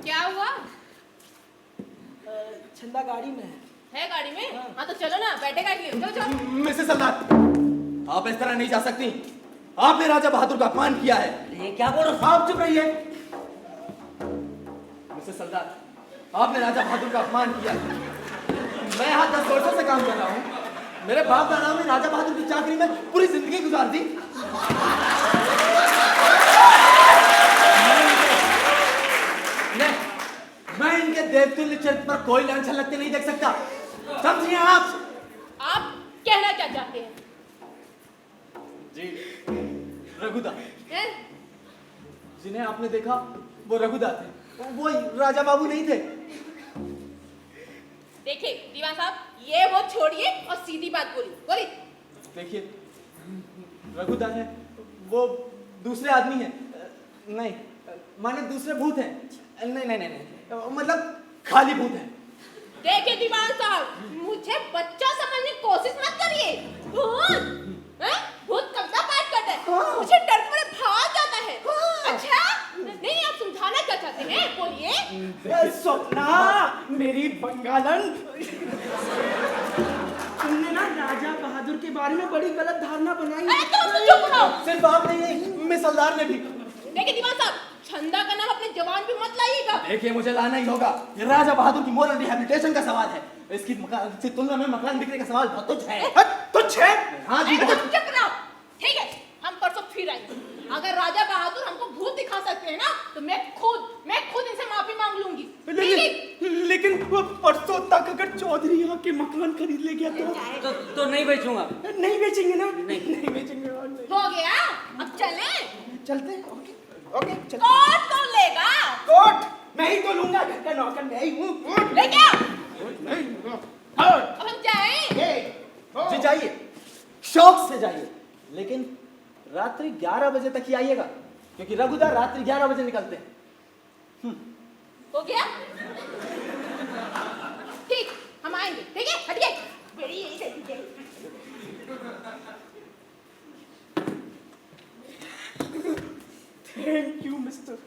क्या हुआ?
छंदा गाड़ी में
है गाड़ी में? हाँ तो चलो ना, बैठेगा एक लिए, चलो चलो।
मिसेस सरदार, आप इस तरह नहीं जा सकती। आपने राजा बहादुर का अपमान किया है।
ये क्या बोल रहे हो?
आप चुप रहिए। मिसेस सरदार, आपने राजा बहादुर का अपमान किया है। मैं यहाँ 10 वर्षों से काम कर रहा हूँ। मेरे बाप दादा ने राजा बहादुर की चाकरी में पूरी जिंदगी गुजार दी। मैं इनके देवतुल्य चरित्र पर कोई लांछन लगते नहीं देख सकता। समझिए
आप कहना क्या चाहते हैं?
जी, रघुदा
हैं?
जिन्हें आपने देखा वो रघुदा थे, वो राजा बाबू नहीं थे।
देखिए दीवान साहब, ये वो छोड़िए और सीधी बात बोलिए।
देखिए, रघुदा है वो दूसरे आदमी हैं, नहीं माने दूसरे भूत हैं। नहीं, मतलब खाली भूत है।
देखिए दीवान साहब, मुझे बच्चा समझने की कोशिश मत करिए। भूत हैं? भूत कब्जा पाट करता है, मुझे डर पर भाग जाता है। अच्छा नहीं, आप समझाना क्या चाहते हैं, बोलिए।
स्वप्ना मेरी बंगालन, तुमने ना राजा बहादुर के बारे में बड़ी गलत धारणा बनाई।
अरे तुम चुप रहो।
सिर्फ आप नहीं, मिस हलदार ने भी।
देखिए दीवान साहब, छंदा का नाम अपने जवान पे मत लाइएगा।
देखिए मुझे लाना ही होगा, ये राजा बहादुर की मोरल रिहैबिलिटेशन का सवाल है। इसकी तुलना में मकान बिकने का सवाल बहुत तुच्छ है।
तुच्छ है?
हाँ जी,
अरे
बहुत।
तुम चुप रहो। ठीक है, हम परसों फिर आएंगे। अगर राजा बहादुर हमको भूत दिखा सकते हैं ना, तो मैं खुद इनसे माफी मांग लूंगी।
लेकिन वो परसों तक अगर चौधरी यहाँ के मकान खरीद ले गया
तो नहीं बेचूंगा।
नहीं बेचेंगे ना?
नहीं
बेचेंगे।
हो गया, अब चलें।
चलते? ओके चलते।
कोट कौन लेगा?
कोट मैं ही तो लूंगा, घर का नौकर मैं ही हूँ। कोट
लेके आओ।
हाँ।
अब हम जाएं।
जी जाइए, शौक से जाइए, लेकिन रात्रि 11 बजे तक ही आइएगा, क्योंकि रघुदा रात्रि 11 बजे निकलते हैं।
हो गया? ठीक, हम आएंगे। ठीक है, हटिए। बेड़ी यही से दीजिए।
Thank you mister.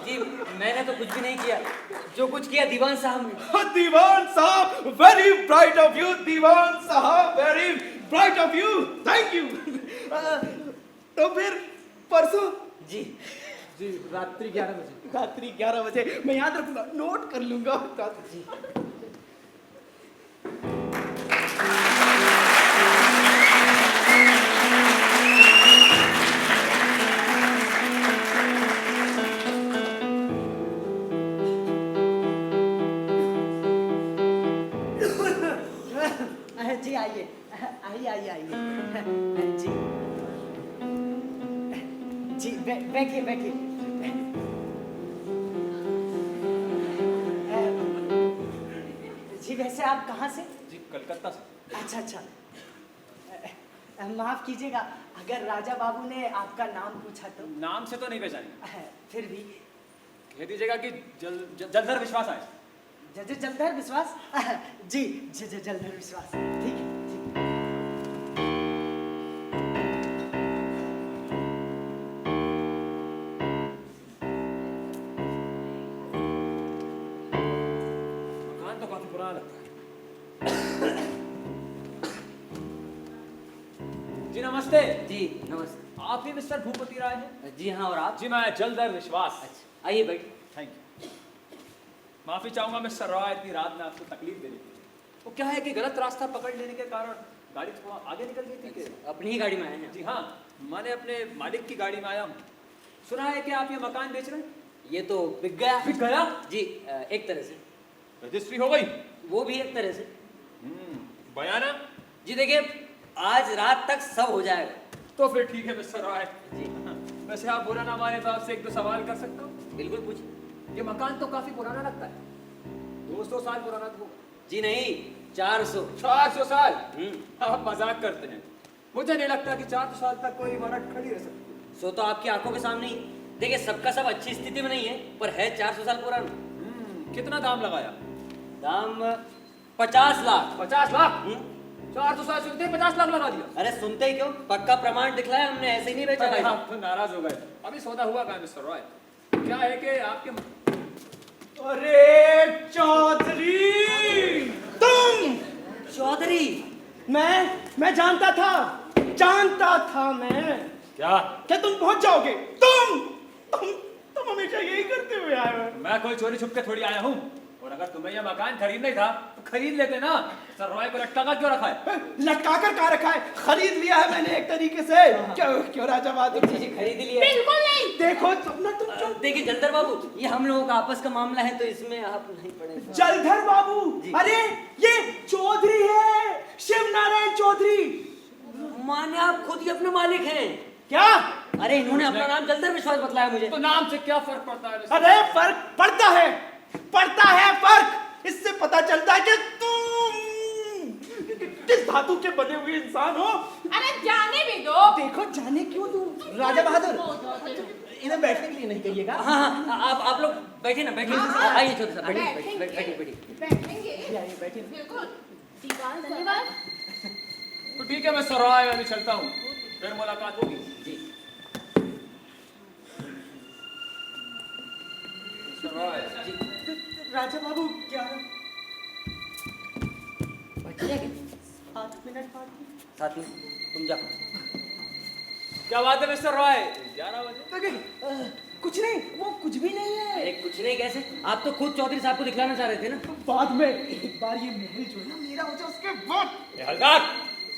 जी मैंने तो कुछ भी नहीं किया, जो कुछ किया दीवान साहब ने।
दीवान साहब, वेरी ब्राइट ऑफ यू। दीवान साहब, very bright of you. Thank you. तो फिर परसों
जी
जी रात्रि 11 बजे।
रात्रि 11 बजे मैं याद रखूंगा, नोट कर लूंगा। जी जी आइए आइए जी जी बैठिए बैठिए। जी वैसे आप कहाँ से?
जी कलकत्ता से।
अच्छा अच्छा, माफ कीजिएगा, अगर राजा बाबू ने आपका नाम पूछा तो?
नाम से तो नहीं पहचानी,
फिर भी
कह दीजिएगा कि जलधर विश्वास आए।
जलधर विश्वास। जी जलधर विश्वास, ठीक है ठीक है।
मकान तो काफी पुराना लगता है। जी नमस्ते।
जी नमस्ते।
आप ही मिस्टर भूपति राय हैं?
जी हाँ, और आप?
जी मैं जलधर विश्वास।
अच्छा आइए बैठिए।
Thank you. माफी चाहूंगा मिस्टर रॉय, इतनी रात में आपको तकलीफ दे दी। वो क्या है कि गलत रास्ता पकड़ लेने के कारण गाड़ी थोड़ा आगे निकल गई थी। कि
अपनी ही गाड़ी में आए हैं?
जी हाँ, मैंने अपने मालिक की गाड़ी में आया हूँ। सुना है कि आप ये मकान बेच रहे हैं?
ये तो बिक गया।
बिक गया?
जी एक तरह से।
रजिस्ट्री हो गई?
वो भी एक तरह से।
बयाना?
जी देखिए, आज रात तक सब हो जाएगा।
तो फिर ठीक है मिस्टर रॉय।
जी
वैसे आप बुरा ना माने तो आपसे एक दो सवाल कर सकता हूँ?
बिल्कुल पूछिए।
ये मकान तो काफी पुराना लगता है, 200 साल पुराना तो होगा।
जी नहीं, 400।
400 साल? आप मजाक करते हैं। मुझे नहीं लगता कि 400 साल तक कोई इमारत खड़ी रह सकती है।
सो तो आपकी आंखों के सामने ही। देखिए सबका सब अच्छी स्थिति में नहीं है, पर है 400 साल पुराना।
कितना दाम लगाया?
दाम 50 लाख।
50 लाख? 400 साल सुनते ही 50 लाख लगा दिया।
अरे सुनते ही क्यों, पक्का प्रमाण दिखलाया हमने, ऐसे ही नहीं बेचा भाई।
आप तो नाराज हो गए। अभी सौदा हुआ कहाँ मिस्टर रॉय? क्या है कि आपके
अरे चौधरी, तुम?
चौधरी?
मैं जानता था मैं
क्या
तुम पहुंच जाओगे। तुम हमेशा यही करते हुए आए हो।
मैं कोई चोरी छुप के थोड़ी आया हूँ। और अगर तुम्हें यह मकान खरीदना ही था तो खरीद लेते ना। सर रॉय को लटका क्यों रखा है?
लटका कर कहाँ रखा है? खरीद लिया है मैंने एक तरीके से। क्यों राजा बहादुर
जी खरीद लिया।
बिल्कुल नहीं।
देखो तुम
देखिए जलधर बाबू, ये हम लोगों का आपस का मामला है, तो इसमें आप नहीं पड़े।
जलधर बाबू, अरे ये चौधरी है, शिव नारायण चौधरी।
माने आप खुद ही अपने मालिक हैं
क्या?
अरे इन्होंने अपना नाम जलधर विश्वास बतलाया मुझे।
तो नाम से क्या फर्क पड़ता है?
अरे फर्क पड़ता है फर्क। इससे पता चलता है कि तुम
किस धातु के बने हुए इंसान हो?
अरे जाने भी दो।
देखो जाने क्यों तू? राजा बहादुर, इन्हें बैठने के लिए नहीं कहिएगा।
हाँ हाँ, आप लोग बैठे ना, बैठिए। आइए छोटे साहब, बैठिए बैठिए बैठिए।
बैठेंगे
बैठिए।
बिल्कुल। दीवान धन्यवाद।
तो ठीक है मिस्टर रॉय, मैं भी चलता हूँ, फिर मुलाकात होगी।
जी
मिस्टर रॉय,
राजा बाबू क्या
बैठिए
8 मिनट बाद
साथ में, तुम जाओ।
क्या बात है मिस्टर रॉय? 11 बजे।
कुछ नहीं, वो कुछ भी नहीं है।
अरे कुछ नहीं कैसे? आप तो खुद चौधरी साहब को दिखलाना चाह रहे थे ना।
बाद में एक बार ये महल जो है ना मेरा हो जाए उसके बाद।
ए हलदार,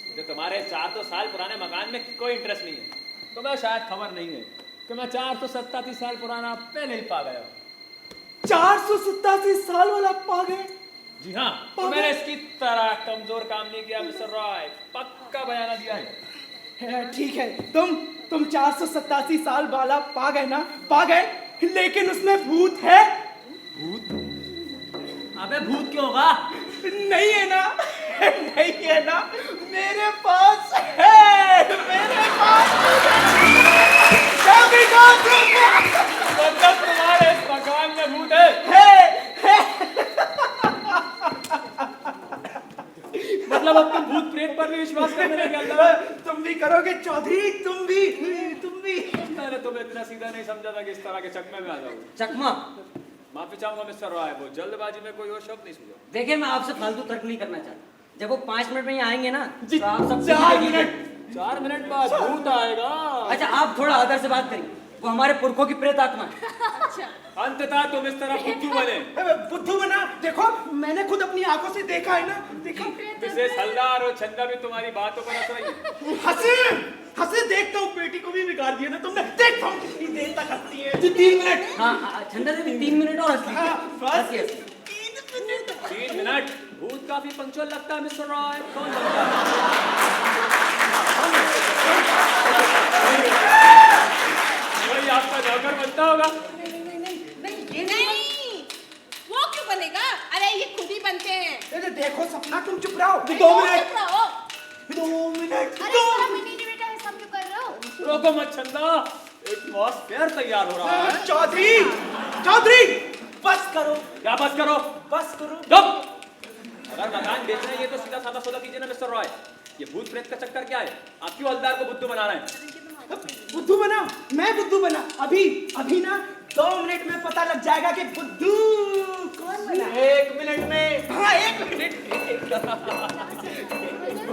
मुझे तुम्हारे 400 साल पुराने मकान में कोई इंटरेस्ट नहीं है। तुम्हें शायद खबर नहीं है कि मैं 487 साल पुराना पहले ही पा गया।
487 साल वाला पा गए।
जी हाँ, तो मैंने इसकी तरह कमजोर काम नहीं किया मिस्टर रॉय, पक्का बयाना दिया है।
ठीक है, तुम 487 साल वाला पा गए ना, पा गए, लेकिन उसमें भूत है।
अबे भूत क्यों होगा?
नहीं है ना, नहीं है ना, मेरे पास है, मेरे पास
मतलब तुम्हारे इस मकान में भूत है? मतलब अब तुम भूत प्रेत पर भी विश्वास करने लगे हलदार?
तुम भी करोगे चौधरी, तुम भी।
मैंने तुम्हें इतना सीधा नहीं समझा था कि इस तरह के चकमे में आ जाओ।
चकमा,
माफी चाहूंगा मिस्टर रॉय, वो जल्दबाजी में कोई और शब्द नहीं सुझा।
देखिए मैं आपसे फालतू तर्क नहीं करना चाहता। जब वो 5 मिनट में ही आएंगे ना
जी,
तो आप सब
4 मिनट।
4 मिनट बाद भूत आएगा।
अच्छा आप थोड़ा आदर से बात करिए, वो हमारे पुरखों की प्रेत आत्मा है।
अंततः तुम इस तरह बुद्धू बने।
बुद्धू बना? देखो मैंने खुद अपनी आंखों से देखा है ना, देखो।
विशेष हलदार और छंदा भी तुम्हारी बातों पर हंस रही है।
हंसे देखता हूँ, बेटी को भी बिगाड़ दिया ना तुमने। देखता हूँ कितनी देर तक हंसती है। 3 मिनट।
हाँ छंदा देवी 3 मिनट और हंस लीजिए।
बस।
हंसिए, हंसिए।
3 मिनट? भूत काफी पंक्चुअल लगता है मिस्टर रॉय। कौन बनता है? वही आपका नौकर बनता होगा।
नहीं, वो क्यों बनेगा? अरे ये खुद ही बनते हैं।
देखो सपना, तुम चुप रहो।
अरे
2
चुप
मिनट।
रहो।
2 मिनट।
अरे सारा मिनी बेटा है, सब क्यों कर रहे हो?
रोको मत छंदा, एटमॉस्फेयर तैयार हो रहा है।
चौधरी, बस करो।
क्या बस करो?
बस करो।
चुप! अगर मकान बेचना है ये तो सीधा साधा सौदा कीजिए ना मिस्टर रॉय। ये भूत प्रेत का चक्कर क्या है? आप क्यों हलदार को बुद्धू बना रहे हैं?
बुद्धू बना? मैं बुद्धू बना? अभी ना 2 मिनट में पता लग जाएगा कि बुद्धू कौन बना।
1 मिनट में?
हाँ 1 मिनट।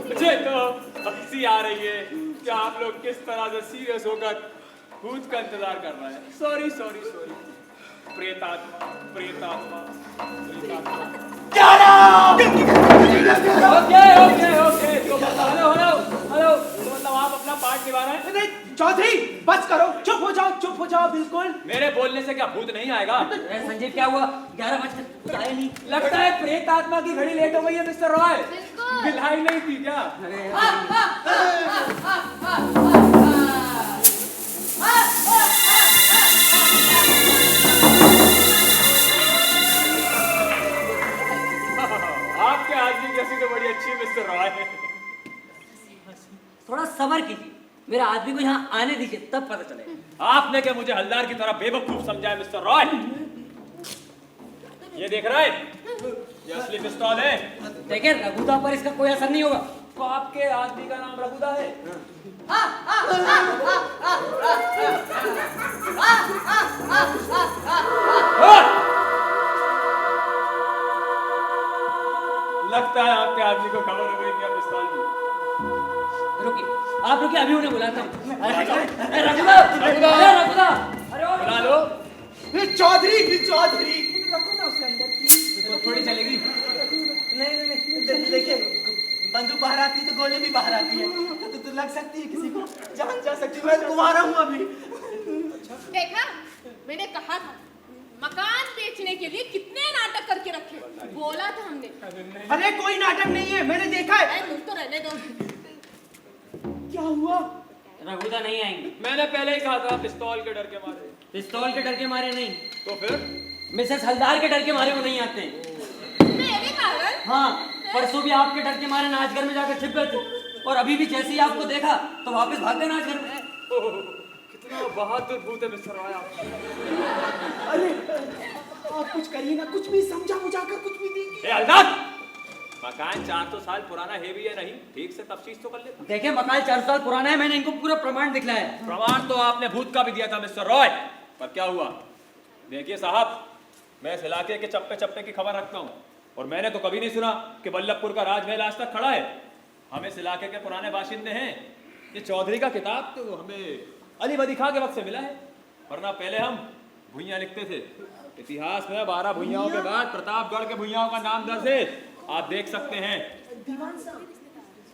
मुझे तो हंसी आ रही है कि आप लोग किस तरह से सीरियस होकर भूत का इंतजार कर रहे हैं। सॉरी। प्रेतात्मा। ओके। तो मतलब हेलो। तो मतलब आप अपना पार्ट निभा रहे हैं?
नहीं चौधरी, बस करो, चुप हो जाओ बिल्कुल।
मेरे बोलने से क्या भूत नहीं आएगा?
अरे संजीव क्या हुआ? 11 बजकर आए नहीं।
लगता है प्रेत आत्मा की घड़ी लेट हो गई है मिस्टर रॉय।
बिल्कुल।
गिलाई नहीं थी क्या? आपके आदमी की हंसी तो बड़ी अच्छी है मिस्टर रॉय।
थोड़ा सब्र कीजिए, मेरा आदमी को यहाँ आने दीजिए, तब पता चलेगा।
आपने क्या मुझे हलदार की तरह बेवकूफ समझा है मिस्टर रॉय? ये देख रहा है, ये असली पिस्तौल है।
देखिए रघुदा पर इसका कोई असर नहीं होगा।
तो आपके आदमी का नाम रघुदा है? लगता है आपके आदमी को खबर हो गई क्या पिस्तौल की?
आप रुकिए, अभी उन्हें बुलाता हूँ।
रघुदा!
अरे और
बुला लो।
चौधरी रखो ना उसे अंदर।
तो थोड़ी चलेगी।
नहीं देखिए, बंदूक बाहर आती है तो गोली भी बाहर आती है, तो लग सकती है किसी को, जान जा सकती है। मैं कुंवारा हूँ अभी।
देखा, मैंने कहा था मकान बेचने के लिए कितने नाटक करके रखे। बोला था हमने।
अरे कोई नाटक नहीं है, मैंने देखा है।
तुम तो रहने दो।
क्या हुआ?
रघुदा नहीं आएंगे।
मैंने पहले ही कहा था पिस्तौल के डर के मारे।
पिस्तौल के डर के मारे नहीं,
तो फिर
मिसेस हलदार के डर के मारे वो नहीं आते हैं।
मेरे कारण?
हाँ, परसों भी आपके डर के मारे नाच घर में जाकर छिप गए थे, और अभी भी जैसे ही आपको देखा तो वापस भाग गए नाच घर में।
कितना बहादुर भूत है मिस्टर रॉय आप।
अरे आप कुछ करिए ना, कुछ भी समझा बुझा कर कुछ भी दीजिए।
ए हलदार, मकान 400 साल पुराना है भी या नहीं, ठीक से तफ्तीश तो कर लेता।
देखिए मकान 400 साल पुराना है, मैंने इनको पूरा प्रमाण दिखलाया है।
प्रमाण तो आपने भूत का भी दिया था मिस्टर रॉय, पर क्या हुआ? देखिए साहब, मैं इस इलाके के चप्पे चप्पे की खबर रखता हूँ, और मैंने तो कभी नहीं सुना कि वल्लभपुर का राजमहल आज तक खड़ा है। हम इस इलाके के पुराने बाशिंदे हैं। ये चौधरी का किताब तो हमें अली बदी खां के वक्त से मिला है, वरना पहले हम भुइयां लिखते थे। इतिहास में 12 भुइयाओं के बाद प्रतापगढ़ के भुइयाओं का नाम दर्ज है, आप देख सकते हैं।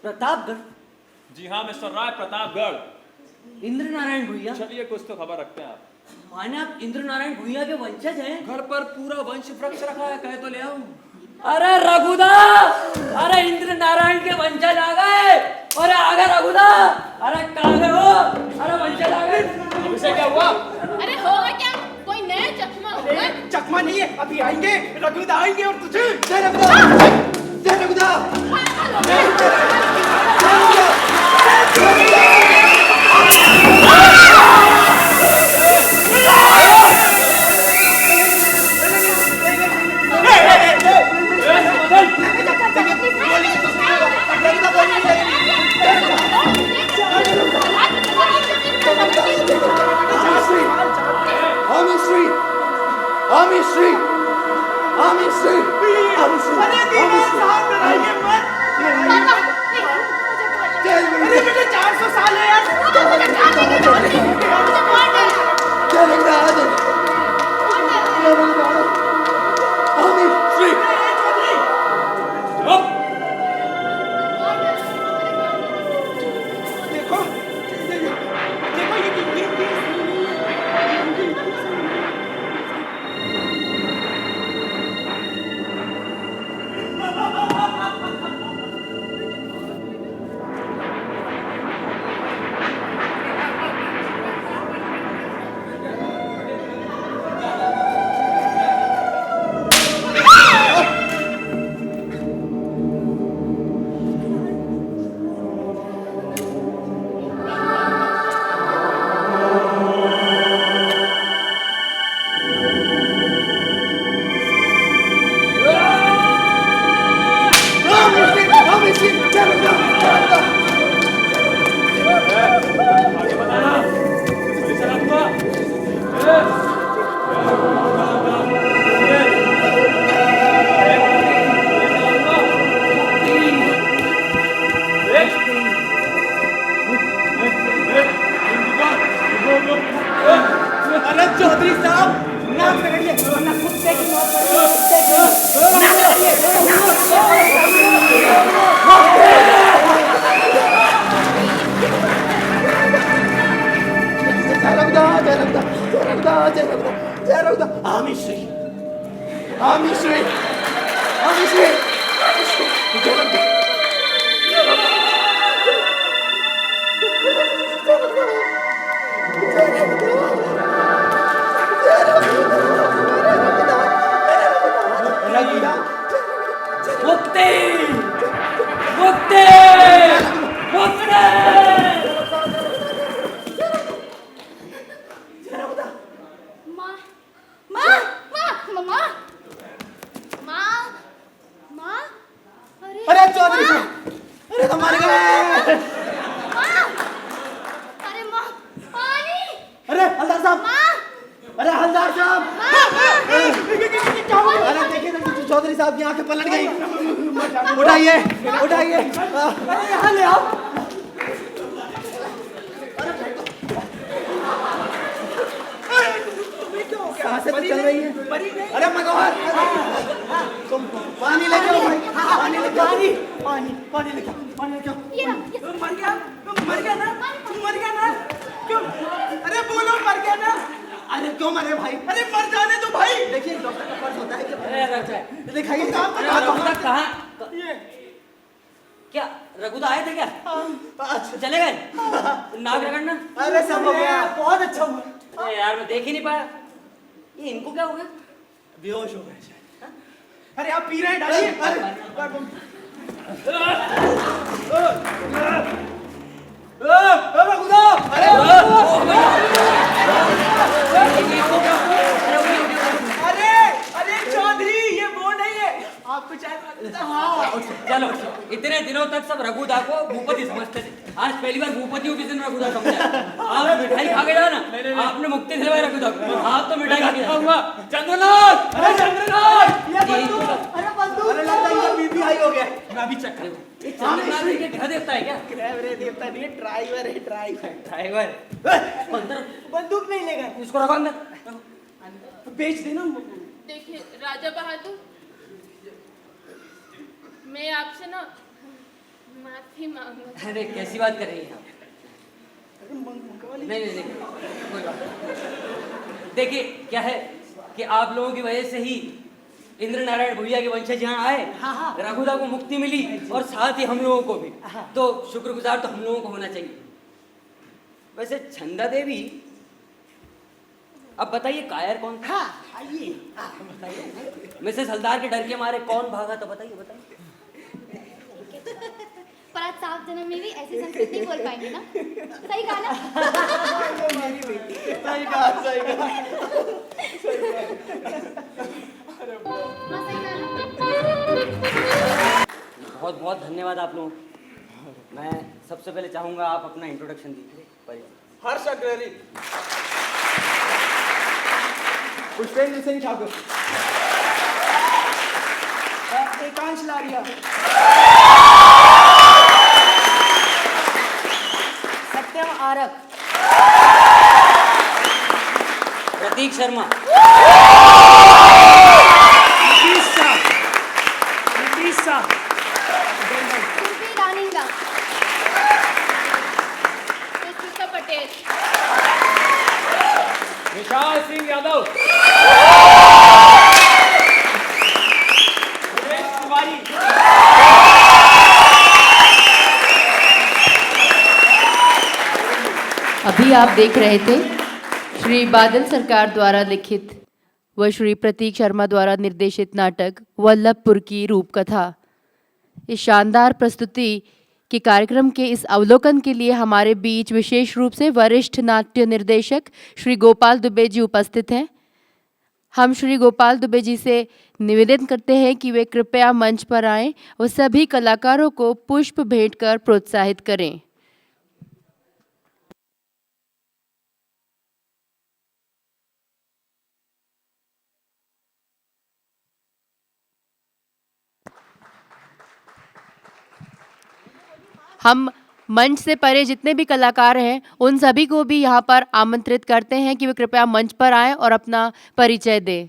प्रतापगढ़?
जी हाँ मिस्टर राय, प्रतापगढ़।
इंद्र नारायण भुइया?
चलिए कुछ तो खबर रखते हैं आप।
माने आप इंद्र नारायण भुइया के वंशज हैं?
घर पर पूरा वंश वृक्ष रखा है, कहे तो ले आऊं।
अरे रघुदा, अरे इंद्र नारायण के वंशज आ गए। अरे आ गए रघुदा, अरे कहाँ गए हो? अरे वंशज आ गए।
अब इसे क्या हुआ?
अरे होगा क्या, कोई नया चकमा होगा।
चकमा नहीं है, अभी आएंगे, रघुदा आएंगे और तुझे।
जय रघुदा, जय रघुदा।
अरे बेटा 400 साल है यार।
आगे बताना, पुलिस चला दूंगा।
अरे चौधरी साहब, नाम पकड़िए वरना कुत्ते की मौत
मुक्ति, मुक्ति, मुक्ति।
माँ माँ माँ माँ माँ माँ
अरे चौधरी साहब, अरे तो मर गए।
माँ, अरे माँ पानी।
अरे हलदार साहब, अरे हलदार साहब, अरे देखिए ना चौधरी साहब की आंखें पलट गई। उठाइए उठाइए, अरे यहाँ ले आओ। सांसें तो चल रही है। अरे मगहर, तुम पानी लेके आओ भाई, पानी लेके आओ, पानी लेके आओ, पानी लेके आओ। मर गया ना, मर गया ना, क्यों? अरे बोलो मर गया ना। अरे क्यों मरे भाई? अरे मर जाने दो भाई। देखिए डॉक्टर का फर्ज होता है कि दिखाइए
कहाँ? क्या रघुदा आए थे क्या?
अच्छा
चले गए? नाक रगड़ना?
अरे सब हो गया, बहुत अच्छा हुआ।
अरे यार मैं देख ही नहीं पाया। ये इनको क्या हो गया?
बेहोश हो गए शायद। अरे आप पी रहे हैं, डालिए। अरे अरे चौधरी, ये वो नहीं है, आपको चाय हाँ।
चलो, इतने दिनों तक सब रघुदा को भूपति समझते थे, आज पहली बार भूपति को किसी ने रघुदा समझा। आप मिठाई खा के जाओ ना, आपने मुक्ति दिलवाई रघुदा को, आप तो मिठाई खा के जाओ। चंद्रनाथ, अरे चंद्रनाथ,
अरे बंदूक, अरे लगता है ये बीपी हाई हो गया।
मैं अभी चेक करूँ। चंद्रनाथ ये ग्रह देवता है क्या?
ग्रह देवता नहीं, ड्राइवर है, ड्राइवर।
ड्राइवर अंदर
बंदूक नहीं लेगा,
इसको रखो अंदर।
बेच देना।
देखिए राजा बहादुर, मैं आपसे ना माफी मांगू।
अरे कैसी बात कर रही हैं आप? नहीं, कोई बात नहीं। देखिए क्या है कि आप लोगों की वजह से ही इंद्र नारायण भैया के वंशज यहाँ आए, रघुदा को मुक्ति मिली और साथ ही हम लोगों को भी, तो शुक्रगुजार तो हम लोगों को होना चाहिए। वैसे छंदा देवी, अब बताइए कायर कौन था?
आइए, बताइए।
मिसेस हलदार के डर के मारे कौन भागा, तो बताइए।
पर आज 7 जन्म में भी ऐसी संस्कृत नहीं बोल पाएंगे ना? सही कहा ना?
मेरी बेटी, सही कहा, सही कहा।
हाँ, सही कहा ना?
बहुत बहुत धन्यवाद आप लोगों को। मैं सबसे पहले चाहूंगा आप अपना इंट्रोडक्शन दीजिए। परिचय।
हर्ष अग्रहरी, पुष्पेंद्र सिंह ठाकुर,
एकांश लारिया, सत्यम आरक,
प्रतीक शर्मा,
नीतीश शाह,
कुल्फी रानींगा,
सुष्मिता पटेल,
विशाल सिंह यादव, सुरेश कुमारी,
अभी आप देख रहे थे श्री बादल सरकार द्वारा लिखित व श्री प्रतीक शर्मा द्वारा निर्देशित नाटक वल्लभपुर की रूपकथा। इस शानदार प्रस्तुति के कार्यक्रम के इस अवलोकन के लिए हमारे बीच विशेष रूप से वरिष्ठ नाट्य निर्देशक श्री गोपाल दुबे जी उपस्थित हैं। हम श्री गोपाल दुबे जी से निवेदन करते हैं कि वे कृपया मंच पर आएं और सभी कलाकारों को पुष्प भेंट कर प्रोत्साहित करें। हम मंच से परे जितने भी कलाकार हैं उन सभी को भी यहाँ पर आमंत्रित करते हैं कि वे कृपया मंच पर आएं और अपना परिचय दें।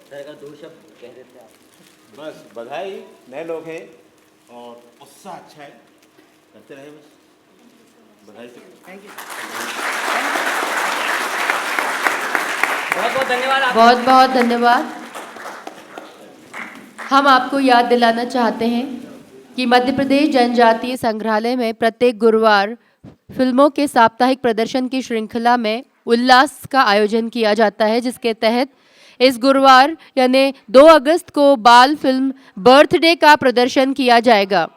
सर का 2 शब्द कह देते आप।
बस बधाई, नए लोग हैं और उत्साह अच्छा है, करते रहे बस। बधाई से
थैंक यू।
बहुत बहुत धन्यवाद आप।
बहुत बहुत धन्यवाद। हम आपको याद दिलाना चाहते हैं कि मध्य प्रदेश जनजातीय संग्रहालय में प्रत्येक गुरुवार फिल्मों के साप्ताहिक प्रदर्शन की श्रृंखला में उल्लास का आयोजन किया जाता है, जिसके तहत इस गुरुवार यानी 2 अगस्त को बाल फिल्म बर्थडे का प्रदर्शन किया जाएगा।